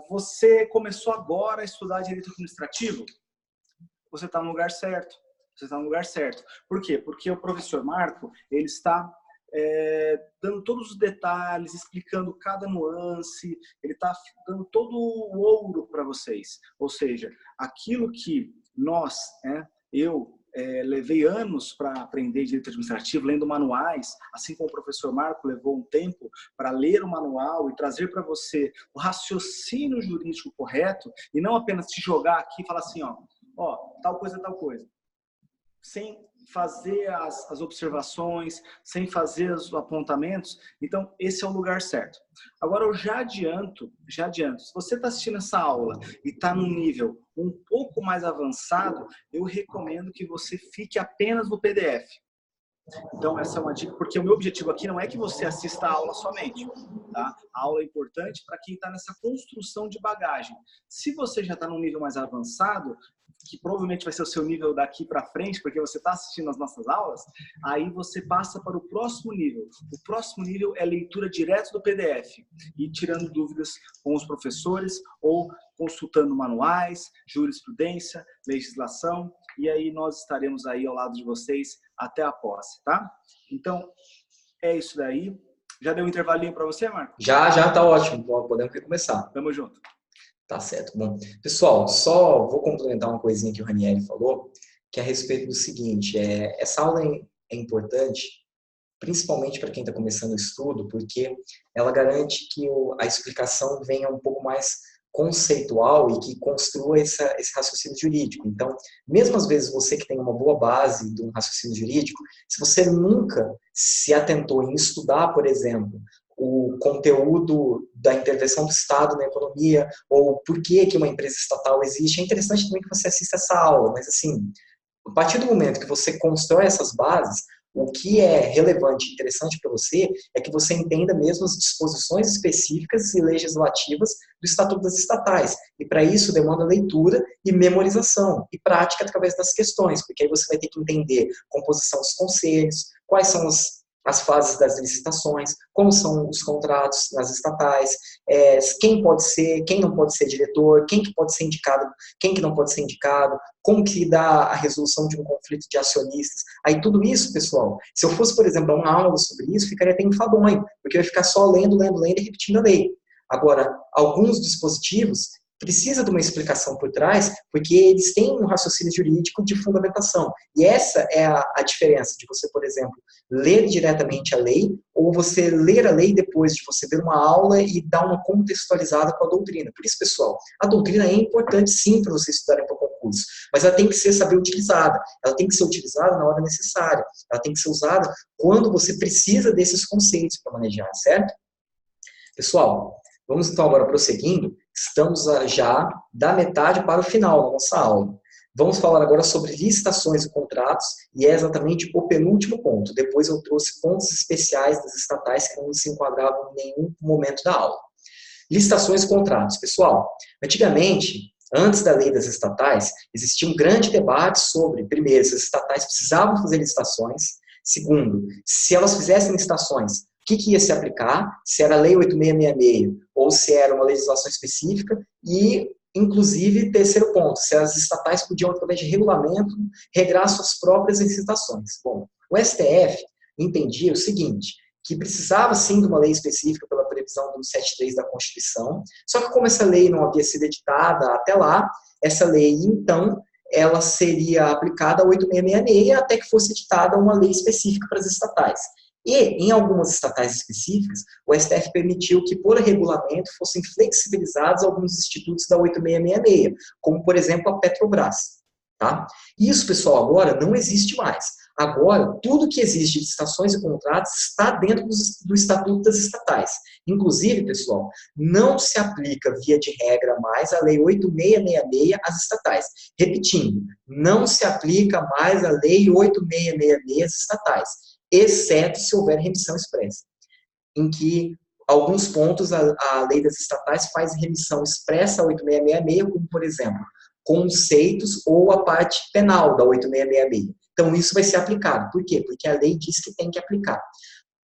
você começou agora a estudar direito administrativo? Você está no lugar certo. Você está no lugar certo. Por quê? Porque o professor Marco, ele está dando todos os detalhes, explicando cada nuance, ele está dando todo o ouro para vocês. Ou seja, aquilo que eu levei anos para aprender direito administrativo, lendo manuais, assim como o professor Marco levou um tempo para ler o manual e trazer para você o raciocínio jurídico correto, e não apenas te jogar aqui e falar assim, tal coisa, sem fazer as observações, sem fazer os apontamentos. Então, esse é o lugar certo. Agora, eu já adianto, se você está assistindo essa aula e está num nível um pouco mais avançado, eu recomendo que você fique apenas no PDF. Então, essa é uma dica, porque o meu objetivo aqui não é que você assista a aula somente, tá? A aula é importante para quem está nessa construção de bagagem. Se você já está num nível mais avançado, que provavelmente vai ser o seu nível daqui para frente, porque você está assistindo as nossas aulas, aí você passa para o próximo nível. O próximo nível é leitura direto do PDF e tirando dúvidas com os professores ou consultando manuais, jurisprudência, legislação, e aí nós estaremos aí ao lado de vocês até a posse, tá? Então, é isso daí. Já deu um intervalinho para você, Marco? Já tá ótimo. Podemos começar. Tamo junto. Tá certo. Bom, pessoal, só vou complementar uma coisinha que o Ranieri falou, que é a respeito do seguinte, essa aula é importante, principalmente para quem está começando o estudo, porque ela garante que a explicação venha um pouco mais conceitual e que construa esse raciocínio jurídico. Então, mesmo às vezes você que tem uma boa base de um raciocínio jurídico, se você nunca se atentou em estudar, por exemplo, o conteúdo da intervenção do Estado na economia, ou por que uma empresa estatal existe, é interessante também que você assista essa aula, mas assim, a partir do momento que você constrói essas bases, o que é relevante e interessante para você é que você entenda mesmo as disposições específicas e legislativas do Estatuto das Estatais. E para isso demanda leitura e memorização e prática através das questões, porque aí você vai ter que entender a composição dos conselhos, quais são as fases das licitações, como são os contratos nas estatais, quem pode ser, quem não pode ser diretor, quem que pode ser indicado, quem que não pode ser indicado, como que dá a resolução de um conflito de acionistas. Aí tudo isso, pessoal, se eu fosse, por exemplo, dar uma aula sobre isso, ficaria até enfadonho, porque eu ia ficar só lendo e repetindo a lei. Agora, alguns dispositivos precisa de uma explicação por trás, porque eles têm um raciocínio jurídico de fundamentação. E essa é a diferença de você, por exemplo, ler diretamente a lei, ou você ler a lei depois de você ver uma aula e dar uma contextualizada com a doutrina. Por isso, pessoal, a doutrina é importante sim para você estudarem para o concurso, mas ela tem que saber utilizada. Ela tem que ser utilizada na hora necessária. Ela tem que ser usada quando você precisa desses conceitos para manejar, certo? Pessoal, vamos então agora prosseguindo. Estamos já da metade para o final da nossa aula. Vamos falar agora sobre licitações e contratos, e é exatamente o penúltimo ponto. Depois eu trouxe pontos especiais das estatais que não se enquadravam em nenhum momento da aula. Licitações e contratos. Pessoal, antigamente, antes da lei das estatais, existia um grande debate sobre, primeiro, se as estatais precisavam fazer licitações, segundo, se elas fizessem licitações, o que ia se aplicar, se era a Lei 8666 ou se era uma legislação específica e, inclusive, terceiro ponto, se as estatais podiam, através de regulamento, regrar suas próprias licitações. Bom, o STF entendia o seguinte, que precisava sim de uma lei específica pela previsão do 73 da Constituição, só que como essa lei não havia sido editada até lá, essa lei, então, ela seria aplicada a 8666 até que fosse editada uma lei específica para as estatais. E, em algumas estatais específicas, o STF permitiu que, por regulamento, fossem flexibilizados alguns institutos da 8666, como, por exemplo, a Petrobras. Tá? Isso, pessoal, agora não existe mais. Agora, tudo que existe de licitações e contratos está dentro do Estatuto das Estatais. Inclusive, pessoal, não se aplica, via de regra, mais a Lei 8666 às estatais. Repetindo, não se aplica mais a Lei 8666 às estatais, exceto se houver remissão expressa, em que alguns pontos a lei das estatais faz remissão expressa a 8666, como, por exemplo, conceitos ou a parte penal da 8666. Então, isso vai ser aplicado. Por quê? Porque a lei diz que tem que aplicar.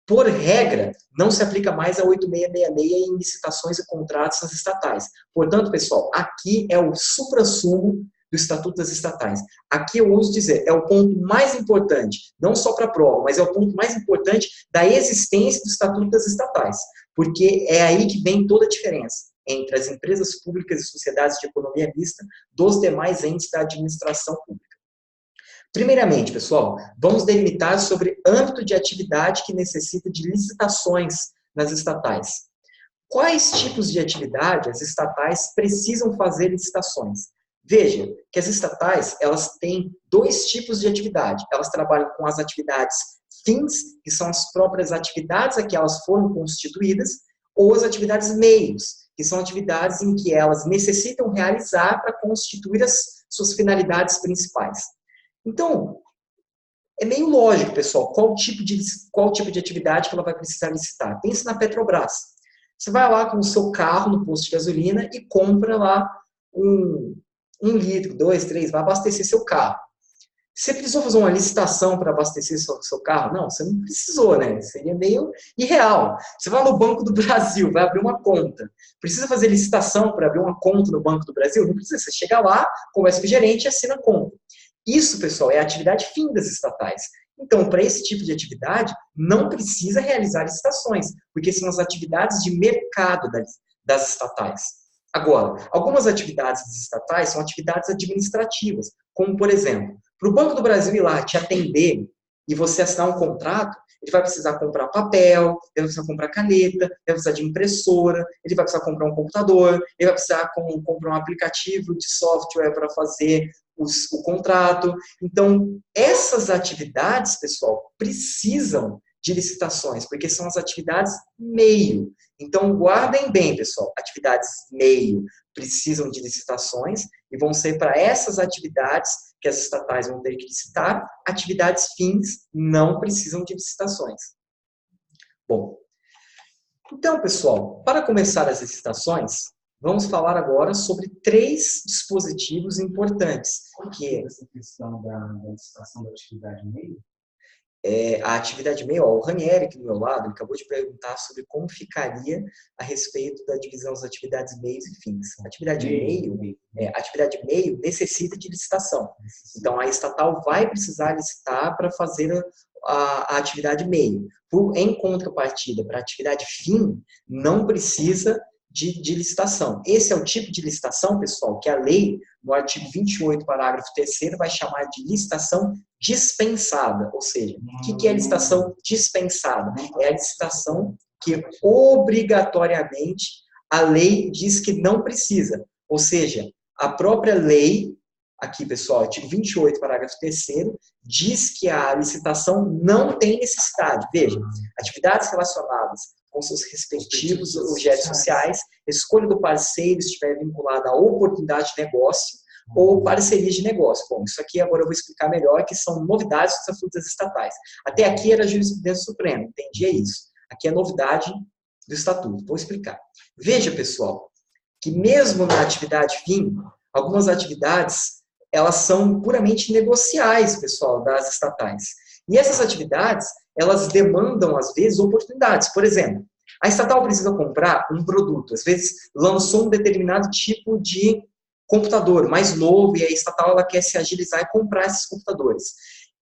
Por regra, não se aplica mais a 8666 em licitações e contratos nas estatais. Portanto, pessoal, aqui é o suprassumo do Estatuto das Estatais. Aqui eu ouso dizer, é o ponto mais importante, não só para a prova, mas é o ponto mais importante da existência do Estatuto das Estatais, porque é aí que vem toda a diferença entre as empresas públicas e sociedades de economia mista dos demais entes da administração pública. Primeiramente, pessoal, vamos delimitar sobre âmbito de atividade que necessita de licitações nas estatais. Quais tipos de atividade as estatais precisam fazer licitações? Veja que as estatais, elas têm dois tipos de atividade. Elas trabalham com as atividades fins, que são as próprias atividades a que elas foram constituídas, ou as atividades meios, que são atividades em que elas necessitam realizar para constituir as suas finalidades principais. Então, é meio lógico, pessoal, qual tipo de atividade que ela vai precisar licitar. Pense na Petrobras. Você vai lá com o seu carro no posto de gasolina e compra lá um litro, 2, 3, vai abastecer seu carro. Você precisou fazer uma licitação para abastecer seu carro? Não, você não precisou, né? Seria meio irreal. Você vai no Banco do Brasil, vai abrir uma conta. Precisa fazer licitação para abrir uma conta no Banco do Brasil? Não precisa. Você chega lá, conversa com o gerente e assina a conta. Isso, pessoal, é a atividade fim das estatais. Então, para esse tipo de atividade, não precisa realizar licitações, porque são as atividades de mercado das estatais. Agora, algumas atividades das estatais são atividades administrativas, como, por exemplo, para o Banco do Brasil ir lá te atender e você assinar um contrato, ele vai precisar comprar papel, ele vai precisar comprar caneta, ele vai precisar de impressora, ele vai precisar comprar um computador, ele vai precisar comprar um aplicativo de software para fazer o contrato. Então, essas atividades, pessoal, precisam de licitações, porque são as atividades meio. Então, guardem bem, pessoal, atividades meio precisam de licitações e vão ser para essas atividades que as estatais vão ter que licitar. Atividades fins não precisam de licitações. Bom, então, pessoal, para começar as licitações, vamos falar agora sobre 3 dispositivos importantes. Que é essa questão da licitação da atividade meio? A atividade meio, o Ranieri aqui do meu lado, ele acabou de perguntar sobre como ficaria a respeito da divisão das atividades meios e fins. A atividade meio necessita de licitação. Então, a estatal vai precisar licitar para fazer a atividade meio. Em contrapartida, para a atividade fim, não precisa de licitação. Esse é o tipo de licitação, pessoal, que a lei, no artigo 28, parágrafo 3º, vai chamar de licitação dispensada. Ou seja, o que é licitação dispensada? É a licitação que obrigatoriamente a lei diz que não precisa. Ou seja, a própria lei, aqui, pessoal, artigo 28, parágrafo 3º, diz que a licitação não tem necessidade. Veja, atividades relacionadas com seus respectivos objetos sociais, escolha do parceiro se estiver vinculada à oportunidade de negócio ou parcerias de negócio. Bom, isso aqui agora eu vou explicar melhor, que são novidades dos estatutos das estatais. Até aqui era a jurisprudência suprema, entendia isso. Aqui é novidade do estatuto, vou explicar. Veja, pessoal, que mesmo na atividade fim, algumas atividades, elas são puramente negociais, pessoal, das estatais. E essas atividades, elas demandam, às vezes, oportunidades. Por exemplo, a estatal precisa comprar um produto. Às vezes, lançou um determinado tipo de computador mais novo e a estatal ela quer se agilizar e comprar esses computadores.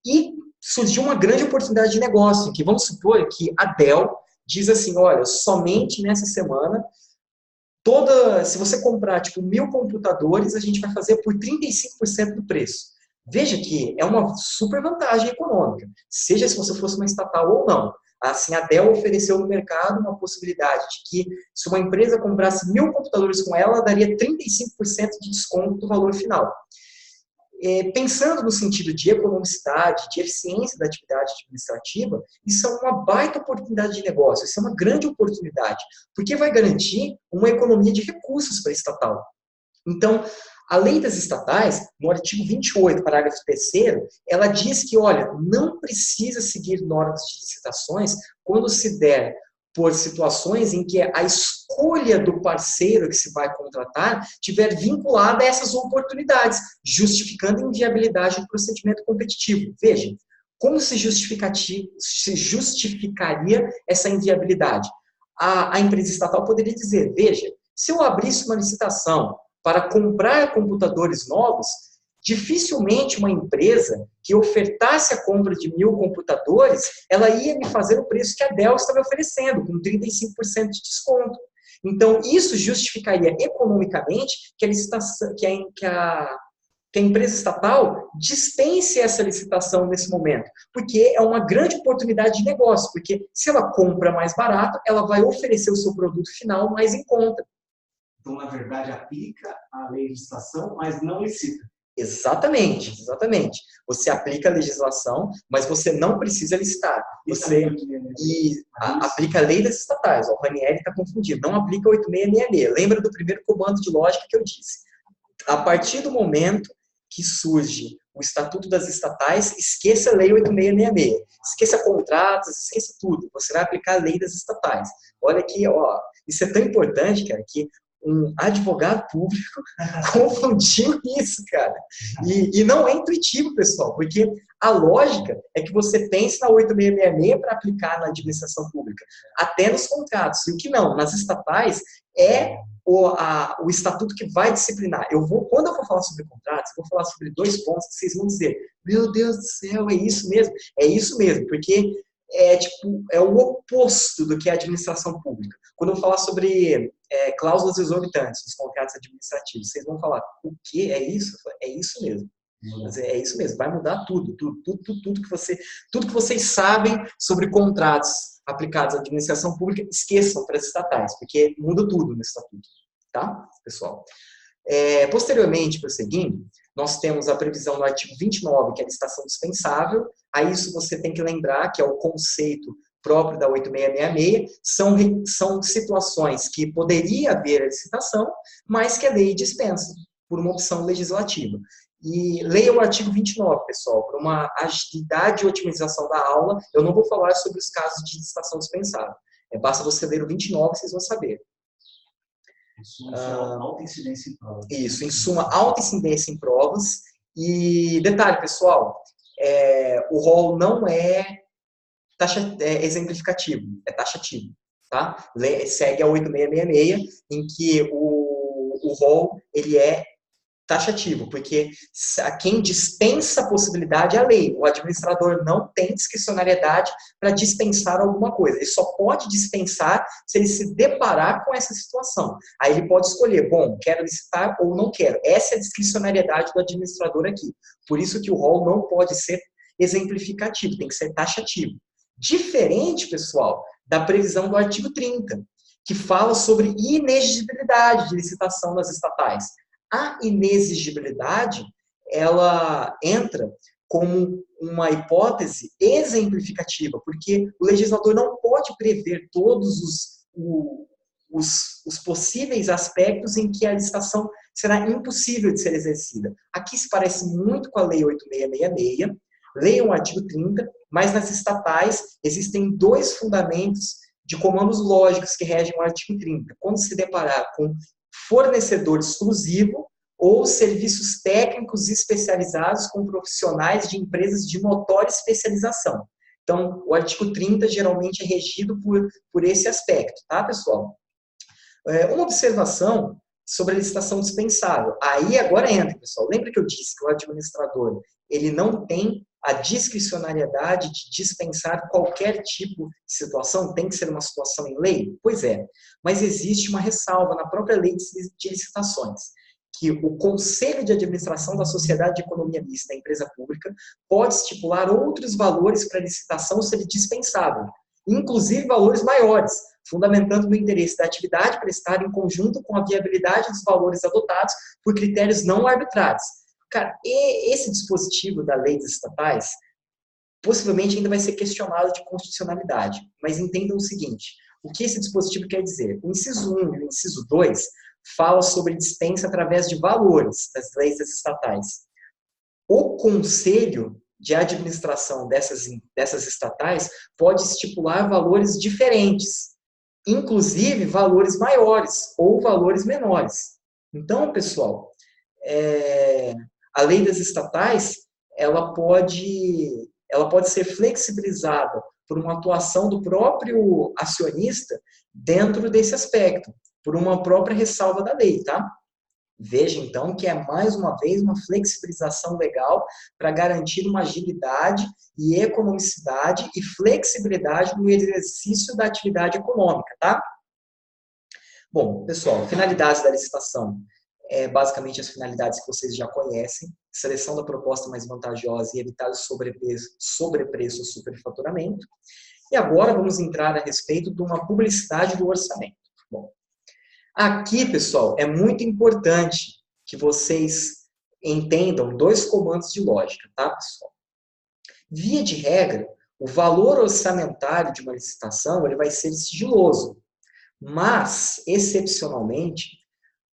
E surgiu uma grande oportunidade de negócio, que vamos supor que a Dell diz assim, olha, somente nessa semana, se você comprar, 1.000 computadores, a gente vai fazer por 35% do preço. Veja que é uma super vantagem econômica, seja se você fosse uma estatal ou não. Assim, a Dell ofereceu no mercado uma possibilidade de que, se uma empresa comprasse 1.000 computadores com ela, daria 35% de desconto do valor final. pensando no sentido de economicidade, de eficiência da atividade administrativa, isso é uma baita oportunidade de negócio, isso é uma grande oportunidade, porque vai garantir uma economia de recursos para a estatal. Então, a lei das estatais, no artigo 28, parágrafo 3º, ela diz que, olha, não precisa seguir normas de licitações quando se der por situações em que a escolha do parceiro que se vai contratar tiver vinculada a essas oportunidades, justificando a inviabilidade do procedimento competitivo. Veja, como se justificaria essa inviabilidade? A empresa estatal poderia dizer, veja, se eu abrisse uma licitação para comprar computadores novos, dificilmente uma empresa que ofertasse a compra de 1.000 computadores, ela ia me fazer o preço que a Dell estava oferecendo, com 35% de desconto. Então, isso justificaria economicamente que a empresa estatal dispense essa licitação nesse momento, porque é uma grande oportunidade de negócio, porque se ela compra mais barato, ela vai oferecer o seu produto final mais em conta. Então, na verdade, aplica a lei de licitação, mas não licita. Exatamente, exatamente. Você aplica a legislação, mas você não precisa licitar. Você aplica a lei das estatais. O Ranieri está confundido. Não aplica 8666. Lembra do primeiro comando de lógica que eu disse. A partir do momento que surge o Estatuto das Estatais, esqueça a lei 8666. Esqueça contratos, esqueça tudo. Você vai aplicar a lei das estatais. Olha aqui, ó, isso é tão importante, cara, que um advogado público confundiu isso, cara. E não é intuitivo, pessoal, porque a lógica é que você pense na 8666 para aplicar na administração pública, até nos contratos. E o que não, nas estatais, é o estatuto que vai disciplinar. Quando eu for falar sobre contratos, eu vou falar sobre 2 pontos que vocês vão dizer, meu Deus do céu, é isso mesmo? É isso mesmo, porque é o oposto do que é a administração pública. Quando eu falar sobre cláusulas exorbitantes nos contratos administrativos, vocês vão falar, o que é isso? É isso mesmo. Mas é isso mesmo, vai mudar tudo que vocês sabem sobre contratos aplicados à administração pública, esqueçam para as estatais, porque muda tudo no estatuto, tá, pessoal? Posteriormente, prosseguindo, nós temos a previsão no artigo 29, que é a licitação dispensável. A isso você tem que lembrar que é o conceito próprio da 8666, são situações que poderia haver a licitação, mas que a lei dispensa, por uma opção legislativa. E leia o artigo 29, pessoal, para uma agilidade e otimização da aula. Eu não vou falar sobre os casos de licitação dispensável. Basta você ler o 29, vocês vão saber. Em suma, alta incidência em provas. Isso, em suma, alta incidência em provas. E detalhe, pessoal, o rol não é exemplificativo, é taxativo. Tá? Segue a 8666, em que o rol ele é taxativo, porque quem dispensa a possibilidade é a lei. O administrador não tem discricionariedade para dispensar alguma coisa. Ele só pode dispensar se ele se deparar com essa situação. Aí ele pode escolher, bom, quero licitar ou não quero. Essa é a discricionariedade do administrador aqui. Por isso que o rol não pode ser exemplificativo, tem que ser taxativo. Diferente, pessoal, da previsão do artigo 30, que fala sobre inexigibilidade de licitação nas estatais. A inexigibilidade, ela entra como uma hipótese exemplificativa, porque o legislador não pode prever todos os possíveis aspectos em que a licitação será impossível de ser exercida. Aqui se parece muito com a Lei 8666, leiam o artigo 30, mas nas estatais existem 2 fundamentos de comandos lógicos que regem o artigo 30. Quando se deparar com fornecedor exclusivo ou serviços técnicos especializados com profissionais de empresas de notória especialização. Então, o artigo 30 geralmente é regido por esse aspecto, tá, pessoal? Uma observação sobre a licitação dispensável. Aí agora entra, pessoal. Lembra que eu disse que o administrador ele não tem a discricionariedade de dispensar qualquer tipo de situação? Tem que ser uma situação em lei? Pois é. Mas existe uma ressalva na própria lei de licitações, que o Conselho de Administração da Sociedade de Economia Mista da Empresa Pública pode estipular outros valores para licitação ser dispensável, inclusive valores maiores, fundamentando no interesse da atividade prestada em conjunto com a viabilidade dos valores adotados por critérios não arbitrários. Cara, e esse dispositivo da lei das estatais possivelmente ainda vai ser questionado de constitucionalidade. Mas entendam o seguinte, o que esse dispositivo quer dizer? O inciso 1 e o inciso 2 fala sobre dispensa através de valores das leis estatais. O conselho de administração dessas estatais pode estipular valores diferentes, inclusive valores maiores ou valores menores. Então, pessoal, a lei das estatais ela pode ser flexibilizada por uma atuação do próprio acionista dentro desse aspecto, por uma própria ressalva da lei, tá? Veja, então, que é mais uma vez uma flexibilização legal para garantir uma agilidade e economicidade e flexibilidade no exercício da atividade econômica, tá? Bom, pessoal, finalidades da licitação. Basicamente as finalidades que vocês já conhecem, seleção da proposta mais vantajosa e evitar o sobrepreço ou superfaturamento. E agora vamos entrar a respeito de uma publicidade do orçamento. Bom, aqui, pessoal, é muito importante que vocês entendam dois comandos de lógica, tá, pessoal? Via de regra, o valor orçamentário de uma licitação ele vai ser sigiloso, mas, excepcionalmente,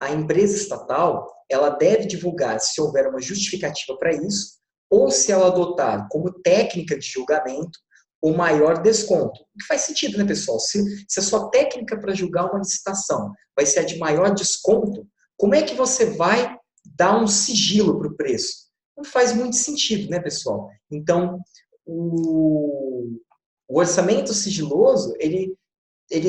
a empresa estatal ela deve divulgar se houver uma justificativa para isso ou se ela adotar como técnica de julgamento o maior desconto. O que faz sentido, né, pessoal? Se a sua técnica para julgar uma licitação vai ser a de maior desconto, como é que você vai dar um sigilo para o preço? Não faz muito sentido, né, pessoal? Então, o orçamento sigiloso, ele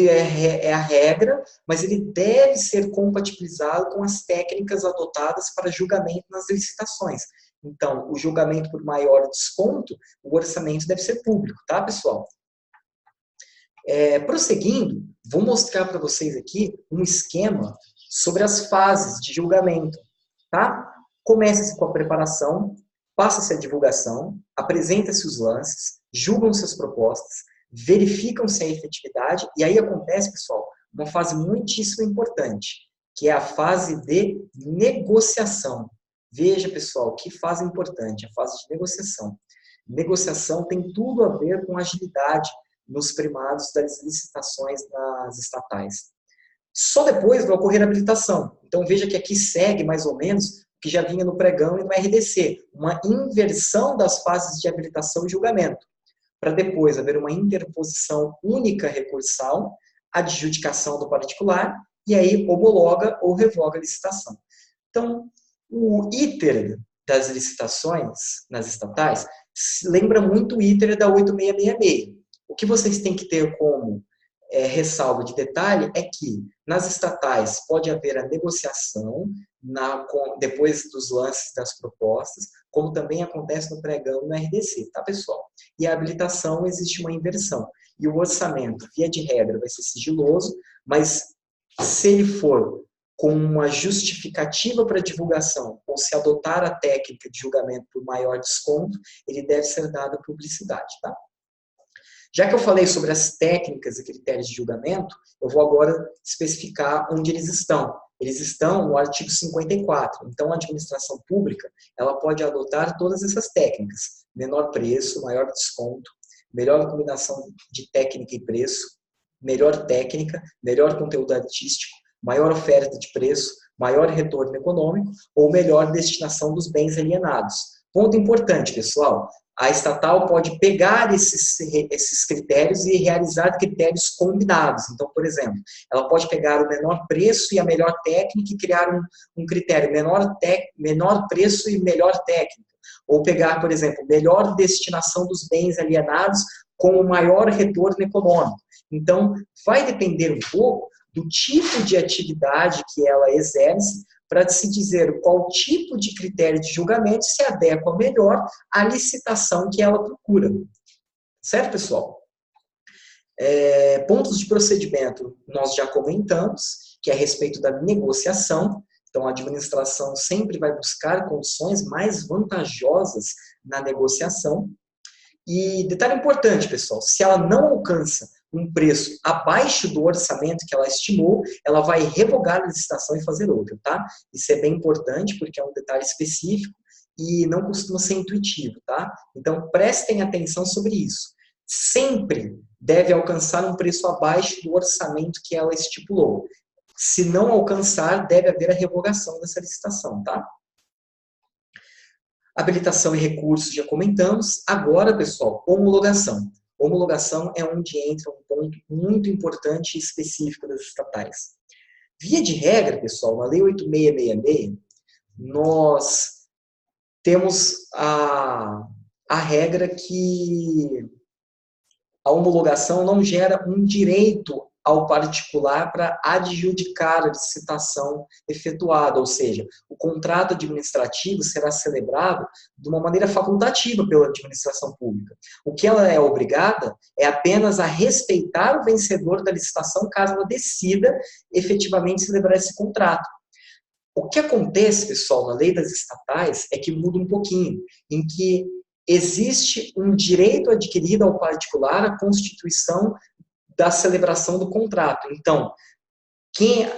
é a regra, mas ele deve ser compatibilizado com as técnicas adotadas para julgamento nas licitações. Então, o julgamento por maior desconto, o orçamento deve ser público, tá, pessoal? Prosseguindo, vou mostrar para vocês aqui um esquema sobre as fases de julgamento, tá? Começa-se com a preparação, passa-se a divulgação, apresenta-se os lances, julgam-se as propostas, verificam-se a efetividade, e aí acontece, pessoal, uma fase muitíssimo importante, que é a fase de negociação. Veja, pessoal, que fase importante, a fase de negociação. Negociação tem tudo a ver com agilidade nos primados das licitações nas estatais. Só depois vai ocorrer a habilitação. Então, veja que aqui segue mais ou menos o que já vinha no pregão e no RDC, uma inversão das fases de habilitação e julgamento, para depois haver uma interposição única recursal, adjudicação do particular, e aí homologa ou revoga a licitação. Então, o ITER das licitações nas estatais lembra muito o ITER da 8666. O que vocês têm que ter como ressalva de detalhe é que nas estatais pode haver a negociação depois dos lances das propostas, como também acontece no pregão e no RDC, tá, pessoal? E a habilitação existe uma inversão. E o orçamento, via de regra, vai ser sigiloso, mas se ele for com uma justificativa para divulgação ou se adotar a técnica de julgamento por maior desconto, ele deve ser dado a publicidade, tá? Já que eu falei sobre as técnicas e critérios de julgamento, eu vou agora especificar onde eles estão. Eles estão no artigo 54. Então, a administração pública ela pode adotar todas essas técnicas. Menor preço, maior desconto, melhor combinação de técnica e preço, melhor técnica, melhor conteúdo artístico, maior oferta de preço, maior retorno econômico ou melhor destinação dos bens alienados. Ponto importante, pessoal. A estatal pode pegar esses critérios e realizar critérios combinados. Então, por exemplo, ela pode pegar o menor preço e a melhor técnica e criar um critério menor preço e melhor técnica. Ou pegar, por exemplo, melhor destinação dos bens alienados com o maior retorno econômico. Então, vai depender um pouco do tipo de atividade que ela exerce para se dizer qual tipo de critério de julgamento se adequa melhor à licitação que ela procura. Certo, pessoal? Pontos de procedimento nós já comentamos, que é a respeito da negociação. Então, a administração sempre vai buscar condições mais vantajosas na negociação. E detalhe importante, pessoal, se ela não alcança um preço abaixo do orçamento que ela estimou, ela vai revogar a licitação e fazer outra, tá? Isso é bem importante porque é um detalhe específico e não costuma ser intuitivo, tá? Então, prestem atenção sobre isso. Sempre deve alcançar um preço abaixo do orçamento que ela estipulou. Se não alcançar, deve haver a revogação dessa licitação, tá? Habilitação e recursos, já comentamos. Agora, pessoal, homologação. Homologação é onde entra um ponto muito importante e específico das estatais. Via de regra, pessoal, na Lei 8666, nós temos a regra que a homologação não gera um direito ao particular para adjudicar a licitação efetuada, ou seja, o contrato administrativo será celebrado de uma maneira facultativa pela administração pública. O que ela é obrigada é apenas a respeitar o vencedor da licitação caso ela decida efetivamente celebrar esse contrato. O que acontece, pessoal, na lei das estatais é que muda um pouquinho, em que existe um direito adquirido ao particular à constituição da celebração do contrato. Então,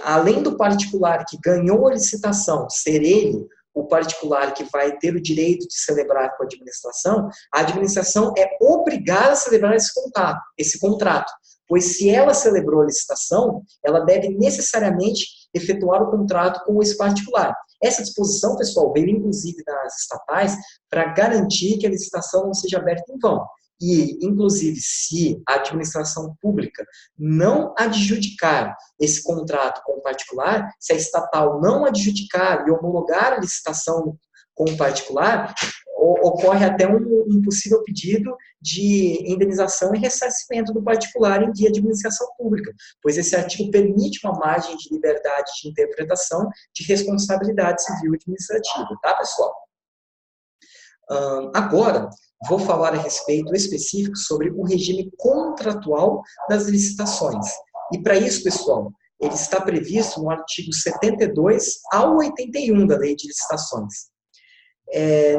além do particular que ganhou a licitação, ser ele o particular que vai ter o direito de celebrar com a administração é obrigada a celebrar esse contrato, pois se ela celebrou a licitação, ela deve necessariamente efetuar o contrato com esse particular. Essa disposição, pessoal, veio inclusive das estatais para garantir que a licitação não seja aberta em vão. E, inclusive, se a administração pública não adjudicar esse contrato com o particular, se a estatal não adjudicar e homologar a licitação com o particular, ocorre até um possível pedido de indenização e ressarcimento do particular em via de administração pública, pois esse artigo permite uma margem de liberdade de interpretação de responsabilidade civil e administrativa, tá, pessoal? Agora, vou falar a respeito específico sobre o regime contratual das licitações. E para isso, pessoal, ele está previsto no artigo 72 ao 81 da Lei de Licitações.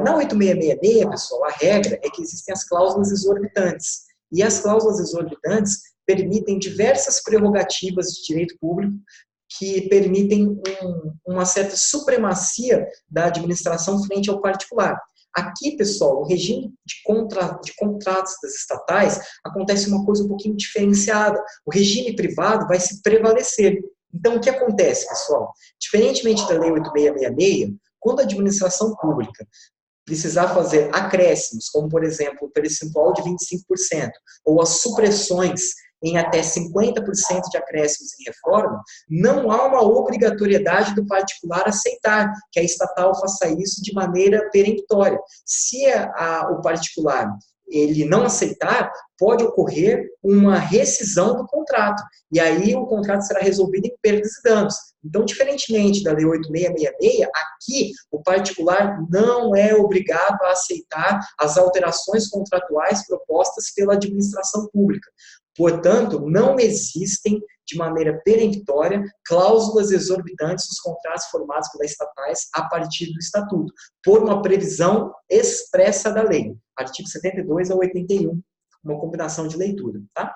Na 8666, pessoal, a regra é que existem as cláusulas exorbitantes. E as cláusulas exorbitantes permitem diversas prerrogativas de direito público que permitem uma certa supremacia da administração frente ao particular. Aqui, pessoal, o regime de contratos das estatais acontece uma coisa um pouquinho diferenciada. O regime privado vai se prevalecer. Então, o que acontece, pessoal? Diferentemente da Lei 8666, quando a administração pública precisar fazer acréscimos, como, por exemplo, o percentual de 25%, ou as supressões em até 50% de acréscimos em reforma, não há uma obrigatoriedade do particular aceitar que a estatal faça isso de maneira peremptória. Se o particular ele não aceitar, pode ocorrer uma rescisão do contrato, e aí o contrato será resolvido em perdas e danos. Então, diferentemente da Lei 8666, aqui o particular não é obrigado a aceitar as alterações contratuais propostas pela administração pública. Portanto, não existem, de maneira peremptória, cláusulas exorbitantes nos contratos formados pelas estatais a partir do Estatuto, por uma previsão expressa da lei. Artigo 72 ao 81, uma combinação de leitura, tá?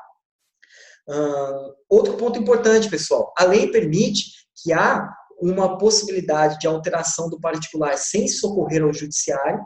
Outro ponto importante, pessoal. A lei permite que há uma possibilidade de alteração do particular sem socorrer ao judiciário,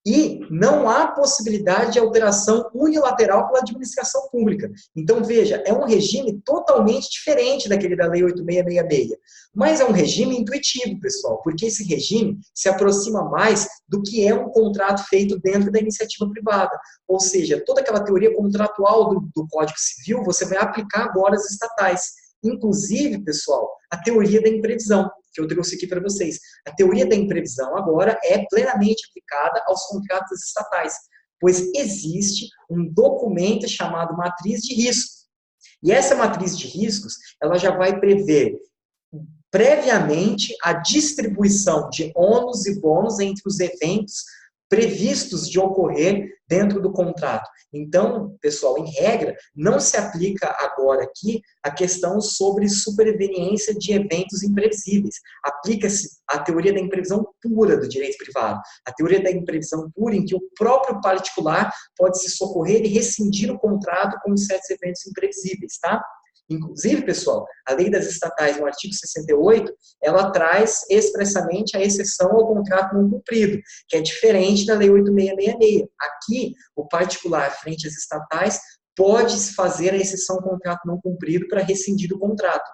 e não há possibilidade de alteração unilateral pela administração pública. Então, veja, é um regime totalmente diferente daquele da Lei 8666. Mas é um regime intuitivo, pessoal, porque esse regime se aproxima mais do que é um contrato feito dentro da iniciativa privada. Ou seja, toda aquela teoria contratual do Código Civil, você vai aplicar agora às estatais. Inclusive, pessoal, a teoria da imprevisão, que eu trouxe aqui para vocês. A teoria da imprevisão agora é plenamente aplicada aos contratos estatais, pois existe um documento chamado matriz de riscos. E essa matriz de riscos, ela já vai prever previamente a distribuição de ônus e bônus entre os eventos previstos de ocorrer dentro do contrato. Então, pessoal, em regra, não se aplica agora aqui a questão sobre superveniência de eventos imprevisíveis. Aplica-se a teoria da imprevisão pura do direito privado. A teoria da imprevisão pura em que o próprio particular pode se socorrer e rescindir o contrato com certos eventos imprevisíveis, tá? Inclusive, pessoal, a lei das estatais, no artigo 68, ela traz expressamente a exceção ao contrato não cumprido, que é diferente da lei 8666. Aqui, o particular frente às estatais pode fazer a exceção ao contrato não cumprido para rescindir o contrato.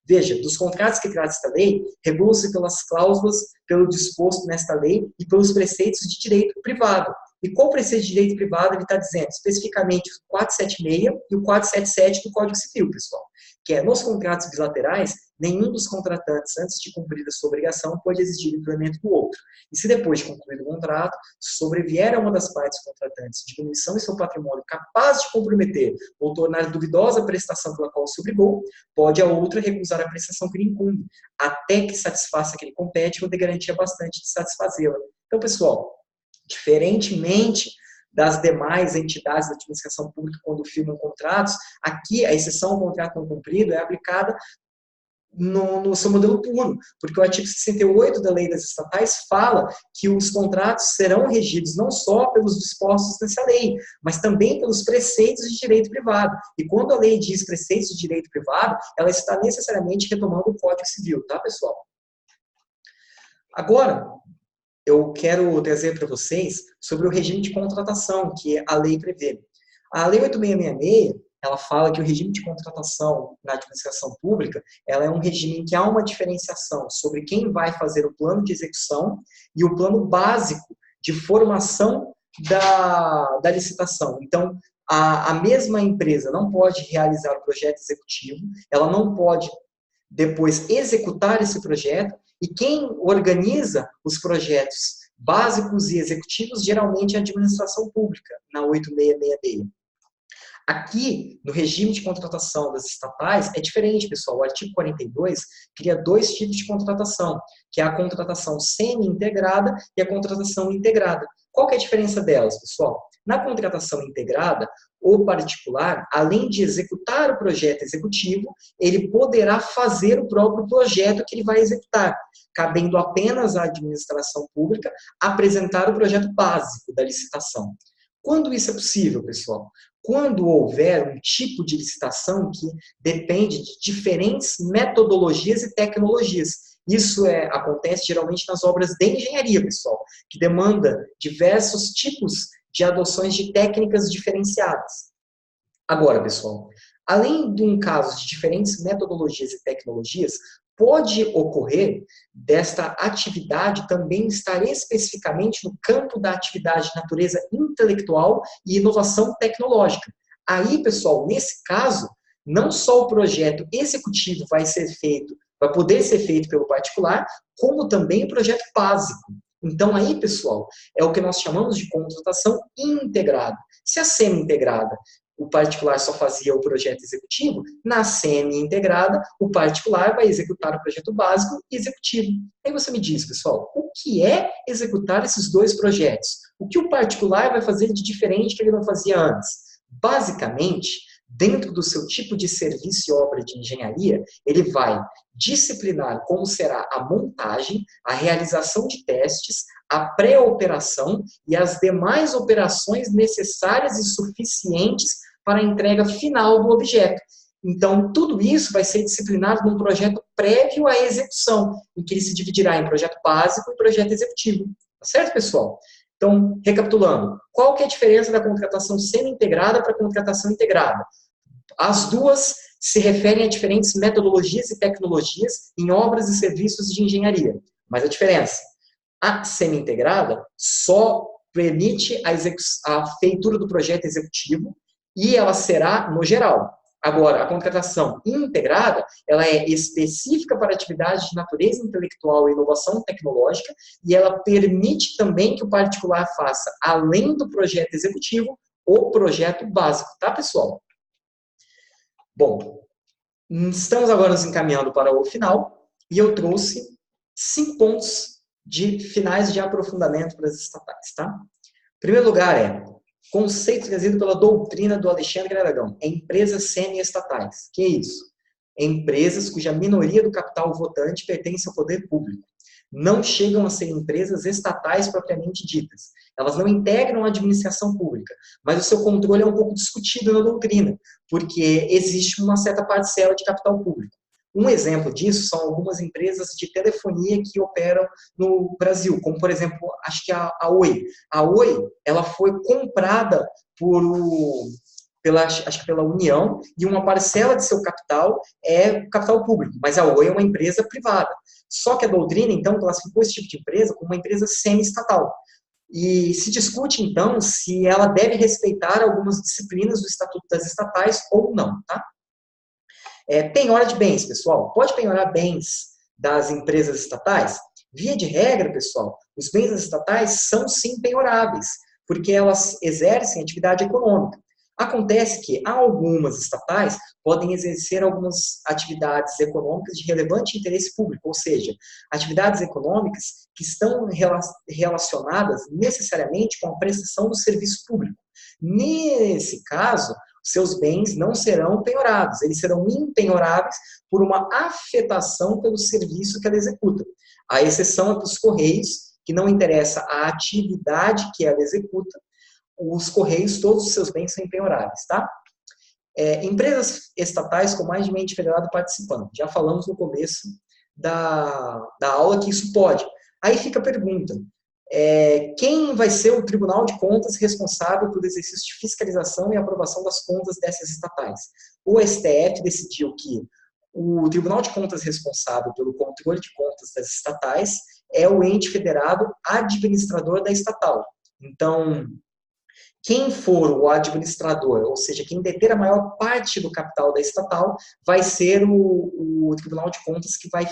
Veja, dos contratos que trata esta lei, regulam-se pelas cláusulas, pelo disposto nesta lei e pelos preceitos de direito privado. E qual preceito de direito privado ele está dizendo? Especificamente o 476 e o 477 do Código Civil, pessoal. Que é, nos contratos bilaterais, nenhum dos contratantes, antes de cumprir a sua obrigação, pode exigir o implemento do outro. E se depois de concluído o contrato, sobrevier a uma das partes contratantes diminuição em seu patrimônio capaz de comprometer ou tornar duvidosa a prestação pela qual se obrigou, pode a outra recusar a prestação que lhe incumbe, até que satisfaça que lhe compete ou dê garantia bastante de satisfazê-la. Então, pessoal, diferentemente das demais entidades da administração pública quando firmam contratos, aqui a exceção ao contrato não cumprido é aplicada no seu modelo puro, porque o artigo 68 da Lei das Estatais fala que os contratos serão regidos não só pelos dispostos nessa lei, mas também pelos preceitos de direito privado. E quando a lei diz preceitos de direito privado, ela está necessariamente retomando o Código Civil, tá, pessoal? Agora, eu quero trazer para vocês sobre o regime de contratação que a lei prevê. A Lei 8666, ela fala que o regime de contratação na administração pública, ela é um regime em que há uma diferenciação sobre quem vai fazer o plano de execução e o plano básico de formação da licitação. Então, a mesma empresa não pode realizar o projeto executivo, ela não pode depois executar esse projeto, e quem organiza os projetos básicos e executivos geralmente é a administração pública, na 8666. Aqui, no regime de contratação das estatais, é diferente, pessoal. O artigo 42 cria dois tipos de contratação, que é a contratação semi-integrada e a contratação integrada. Qual que é a diferença delas, pessoal? Na contratação integrada, o particular, além de executar o projeto executivo, ele poderá fazer o próprio projeto que ele vai executar, cabendo apenas à administração pública apresentar o projeto básico da licitação. Quando isso é possível, pessoal? Quando houver um tipo de licitação que depende de diferentes metodologias e tecnologias. Isso acontece geralmente nas obras de engenharia, pessoal, que demanda diversos tipos de adoções de técnicas diferenciadas. Agora, pessoal, além de um caso de diferentes metodologias e tecnologias, pode ocorrer desta atividade também estar especificamente no campo da atividade de natureza intelectual e inovação tecnológica. Aí, pessoal, nesse caso, não só o projeto executivo vai poder ser feito pelo particular, como também o projeto básico. Então, aí, pessoal, é o que nós chamamos de contratação integrada. Se a semi-integrada, o particular só fazia o projeto executivo, na semi-integrada, o particular vai executar o projeto básico e executivo. Aí você me diz, pessoal, o que é executar esses dois projetos? O que o particular vai fazer de diferente que ele não fazia antes? Basicamente, dentro do seu tipo de serviço e obra de engenharia, ele vai disciplinar como será a montagem, a realização de testes, a pré-operação e as demais operações necessárias e suficientes para a entrega final do objeto. Então, tudo isso vai ser disciplinado num projeto prévio à execução, em que ele se dividirá em projeto básico e projeto executivo. Tá certo, pessoal? Então, recapitulando, qual que é a diferença da contratação semi-integrada para a contratação integrada? As duas se referem a diferentes metodologias e tecnologias em obras e serviços de engenharia. Mas a diferença, a semi-integrada só permite a feitura do projeto executivo e ela será no geral. Agora, a contratação integrada, ela é específica para atividades de natureza intelectual e inovação tecnológica e ela permite também que o particular faça, além do projeto executivo, o projeto básico, tá, pessoal? Bom, estamos agora nos encaminhando para o final e eu trouxe 5 pontos de finais de aprofundamento para as estatais, tá? Em primeiro lugar conceito trazido pela doutrina do Alexandre Aragão, empresas semi-estatais. Que é isso? Empresas cuja minoria do capital votante pertence ao poder público. não chegam a ser empresas estatais propriamente ditas. Elas não integram a administração pública, mas o seu controle é um pouco discutido na doutrina, porque existe uma certa parcela de capital público. Um exemplo disso são algumas empresas de telefonia que operam no Brasil, como, por exemplo, acho que a Oi. A Oi, ela foi comprada acho que pela União, e uma parcela de seu capital é capital público, mas a Oi é uma empresa privada. Só que a doutrina, então, classificou esse tipo de empresa como uma empresa semi-estatal. E se discute, então, se ela deve respeitar algumas disciplinas do Estatuto das Estatais ou não, tá? Penhora de bens, pessoal. Pode penhorar bens das empresas estatais? Via de regra, pessoal, os bens das estatais são sim penhoráveis, porque elas exercem atividade econômica. Acontece que algumas estatais podem exercer algumas atividades econômicas de relevante interesse público, ou seja, atividades econômicas que estão relacionadas necessariamente com a prestação do serviço público. Nesse caso, seus bens não serão penhorados, eles serão impenhoráveis por uma afetação pelo serviço que ela executa. A exceção é para os Correios, que não interessa a atividade que ela executa, os Correios, todos os seus bens são impenhoráveis, tá? Empresas estatais com mais de um ente federado participando. Já falamos no começo da aula que isso pode. Aí fica a pergunta, quem vai ser o Tribunal de Contas responsável pelo exercício de fiscalização e aprovação das contas dessas estatais? O STF decidiu que o Tribunal de Contas responsável pelo controle de contas das estatais é o ente federado administrador da estatal. Então, quem for o administrador, ou seja, quem deter a maior parte do capital da estatal, vai ser o Tribunal de Contas que vai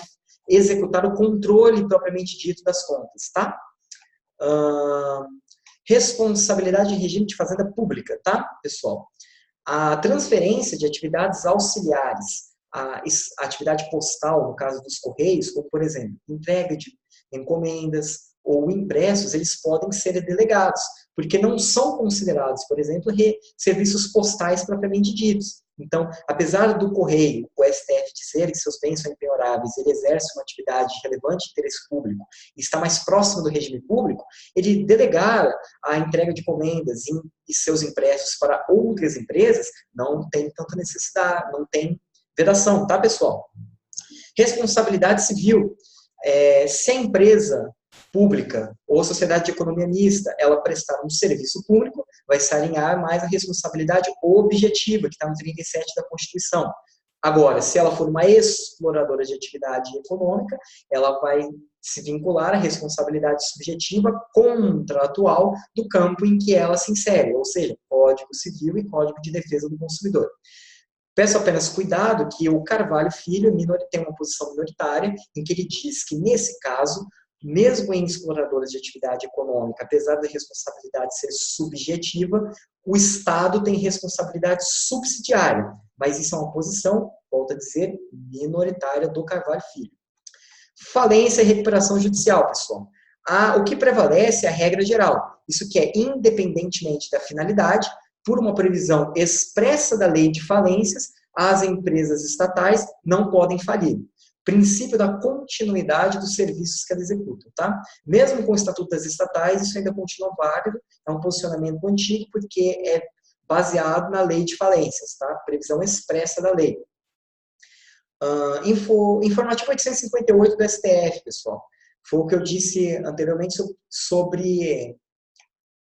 executar o controle propriamente dito das contas, tá? Responsabilidade em regime de fazenda pública, tá, pessoal? A transferência de atividades auxiliares, a atividade postal, no caso dos Correios, como, por exemplo, entrega de encomendas ou impressos, eles podem ser delegados, porque não são considerados, por exemplo, serviços postais propriamente ditos. Então, apesar do Correio, o STF dizer que seus bens são impenhoráveis, ele exerce uma atividade de relevante interesse público e está mais próximo do regime público, ele delegar a entrega de encomendas e seus impressos para outras empresas não tem tanta necessidade, não tem vedação, tá, pessoal? Responsabilidade civil. Se a empresa pública ou sociedade de economia mista, ela prestar um serviço público, vai se alinhar mais à responsabilidade objetiva, que está no 37 da Constituição. Agora, se ela for uma exploradora de atividade econômica, ela vai se vincular à responsabilidade subjetiva contratual do campo em que ela se insere, ou seja, Código Civil e Código de Defesa do Consumidor. Peço apenas cuidado que o Carvalho Filho tem uma posição minoritária, em que ele diz que, nesse caso, mesmo em exploradores de atividade econômica, apesar da responsabilidade ser subjetiva, o Estado tem responsabilidade subsidiária. Mas isso é uma posição, volto a dizer, minoritária do Carvalho Filho. Falência e recuperação judicial, pessoal. O que prevalece é a regra geral. Isso que é, independentemente da finalidade, por uma previsão expressa da lei de falências, as empresas estatais não podem falir. Princípio da continuidade dos serviços que ela executam, tá? Mesmo com o Estatuto das Estatais, isso ainda continua válido, é um posicionamento antigo, porque é baseado na lei de falências, tá? Previsão expressa da lei. Informativo 858 do STF, pessoal. Foi o que eu disse anteriormente sobre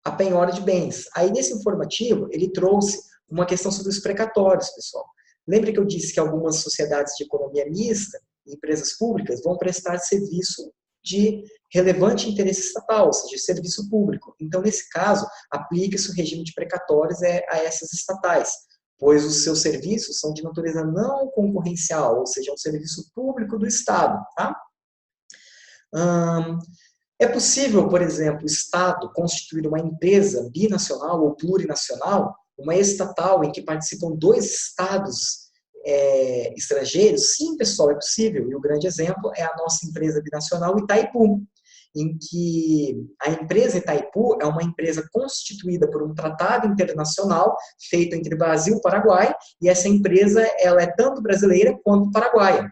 a penhora de bens. Aí, nesse informativo, ele trouxe uma questão sobre os precatórios, pessoal. Lembra que eu disse que algumas sociedades de economia mista, empresas públicas, vão prestar serviço de relevante interesse estatal, ou seja, serviço público. Então, nesse caso, aplica-se o regime de precatórios a essas estatais, pois os seus serviços são de natureza não concorrencial, ou seja, é um serviço público do Estado. Tá? É possível, por exemplo, o Estado constituir uma empresa binacional ou plurinacional, uma estatal em que participam 2 estados estrangeiros? Sim, pessoal, é possível. E o grande exemplo é a nossa empresa binacional Itaipu, em que a empresa Itaipu é uma empresa constituída por um tratado internacional feito entre Brasil e Paraguai, e essa empresa ela é tanto brasileira quanto paraguaia.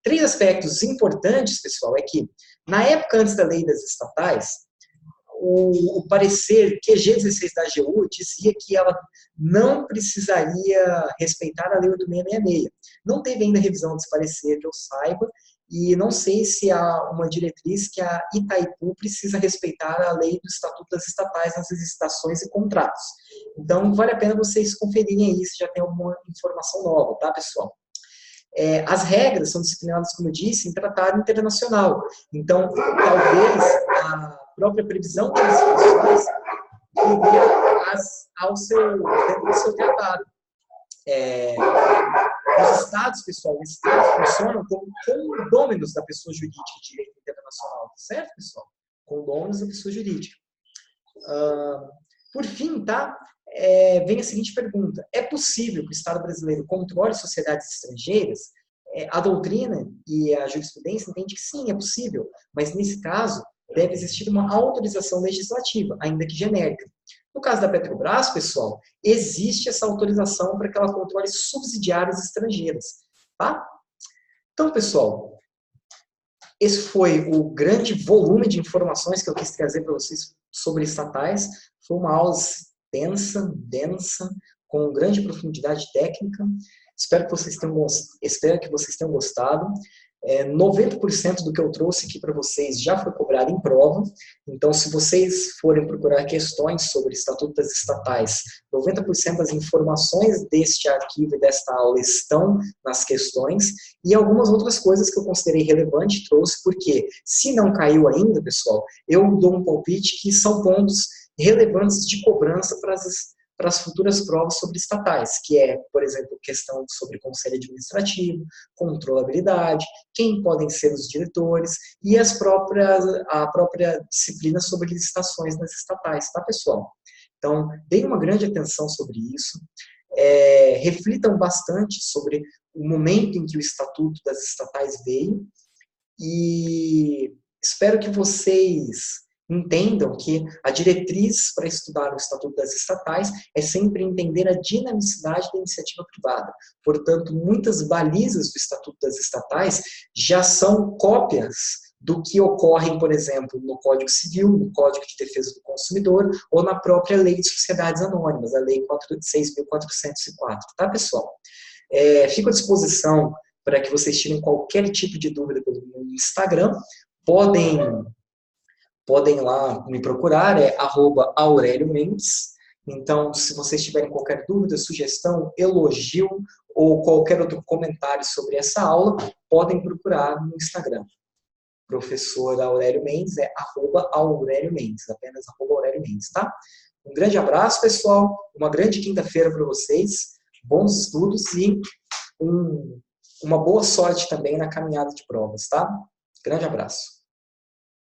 3 aspectos importantes, pessoal, é que Na época antes da lei das estatais, o parecer QG16 da AGU dizia que ela não precisaria respeitar a lei 8666. Não teve ainda revisão desse parecer, que eu saiba, e não sei se há uma diretriz que a Itaipu precisa respeitar a lei do Estatuto das Estatais nas licitações e contratos. Então, vale a pena vocês conferirem aí se já tem alguma informação nova, tá, pessoal? As regras são disciplinadas, como eu disse, em tratado internacional. Então, talvez a própria previsão de licitações dentro do seu tratado. Os estados, pessoal, os estados funcionam como condôminos da pessoa jurídica de direito internacional, certo, pessoal? Condôminos da pessoa jurídica. Por fim, tá? Vem a seguinte pergunta: é possível que o Estado brasileiro controle sociedades estrangeiras? A doutrina e a jurisprudência entendem que sim, é possível, mas nesse caso deve existir uma autorização legislativa, ainda que genérica. No caso da Petrobras, pessoal, existe essa autorização para que ela controle subsidiárias estrangeiras, tá? Então, pessoal, esse foi o grande volume de informações que eu quis trazer para vocês sobre estatais. Foi uma aula densa, com grande profundidade técnica. Espero que vocês tenham gostado. 90% do que eu trouxe aqui para vocês já foi cobrado em prova. Então, se vocês forem procurar questões sobre Estatuto das Estatais, 90% das informações deste arquivo e desta aula estão nas questões, e algumas outras coisas que eu considerei relevante trouxe, porque se não caiu ainda, pessoal, eu dou um palpite que são pontos relevantes de cobrança para as futuras provas sobre estatais, que é, por exemplo, questão sobre conselho administrativo, controlabilidade, quem podem ser os diretores e a própria disciplina sobre licitações nas estatais, tá, pessoal? Então, deem uma grande atenção sobre isso, reflitam bastante sobre o momento em que o Estatuto das Estatais veio e espero que vocês entendam que a diretriz para estudar o Estatuto das Estatais é sempre entender a dinamicidade da iniciativa privada. Portanto, muitas balizas do Estatuto das Estatais já são cópias do que ocorre, por exemplo, no Código Civil, no Código de Defesa do Consumidor ou na própria Lei de Sociedades Anônimas, a Lei 6.404, tá, pessoal? Fico à disposição para que vocês tirem qualquer tipo de dúvida pelo meu Instagram. Podem lá me procurar, @Aurélio Mendes. Então, se vocês tiverem qualquer dúvida, sugestão, elogio ou qualquer outro comentário sobre essa aula, podem procurar no Instagram. Professor Aurélio Mendes @Aurélio Mendes, apenas @Aurélio Mendes, tá? Um grande abraço, pessoal, uma grande quinta-feira para vocês, bons estudos e uma boa sorte também na caminhada de provas, tá? Grande abraço.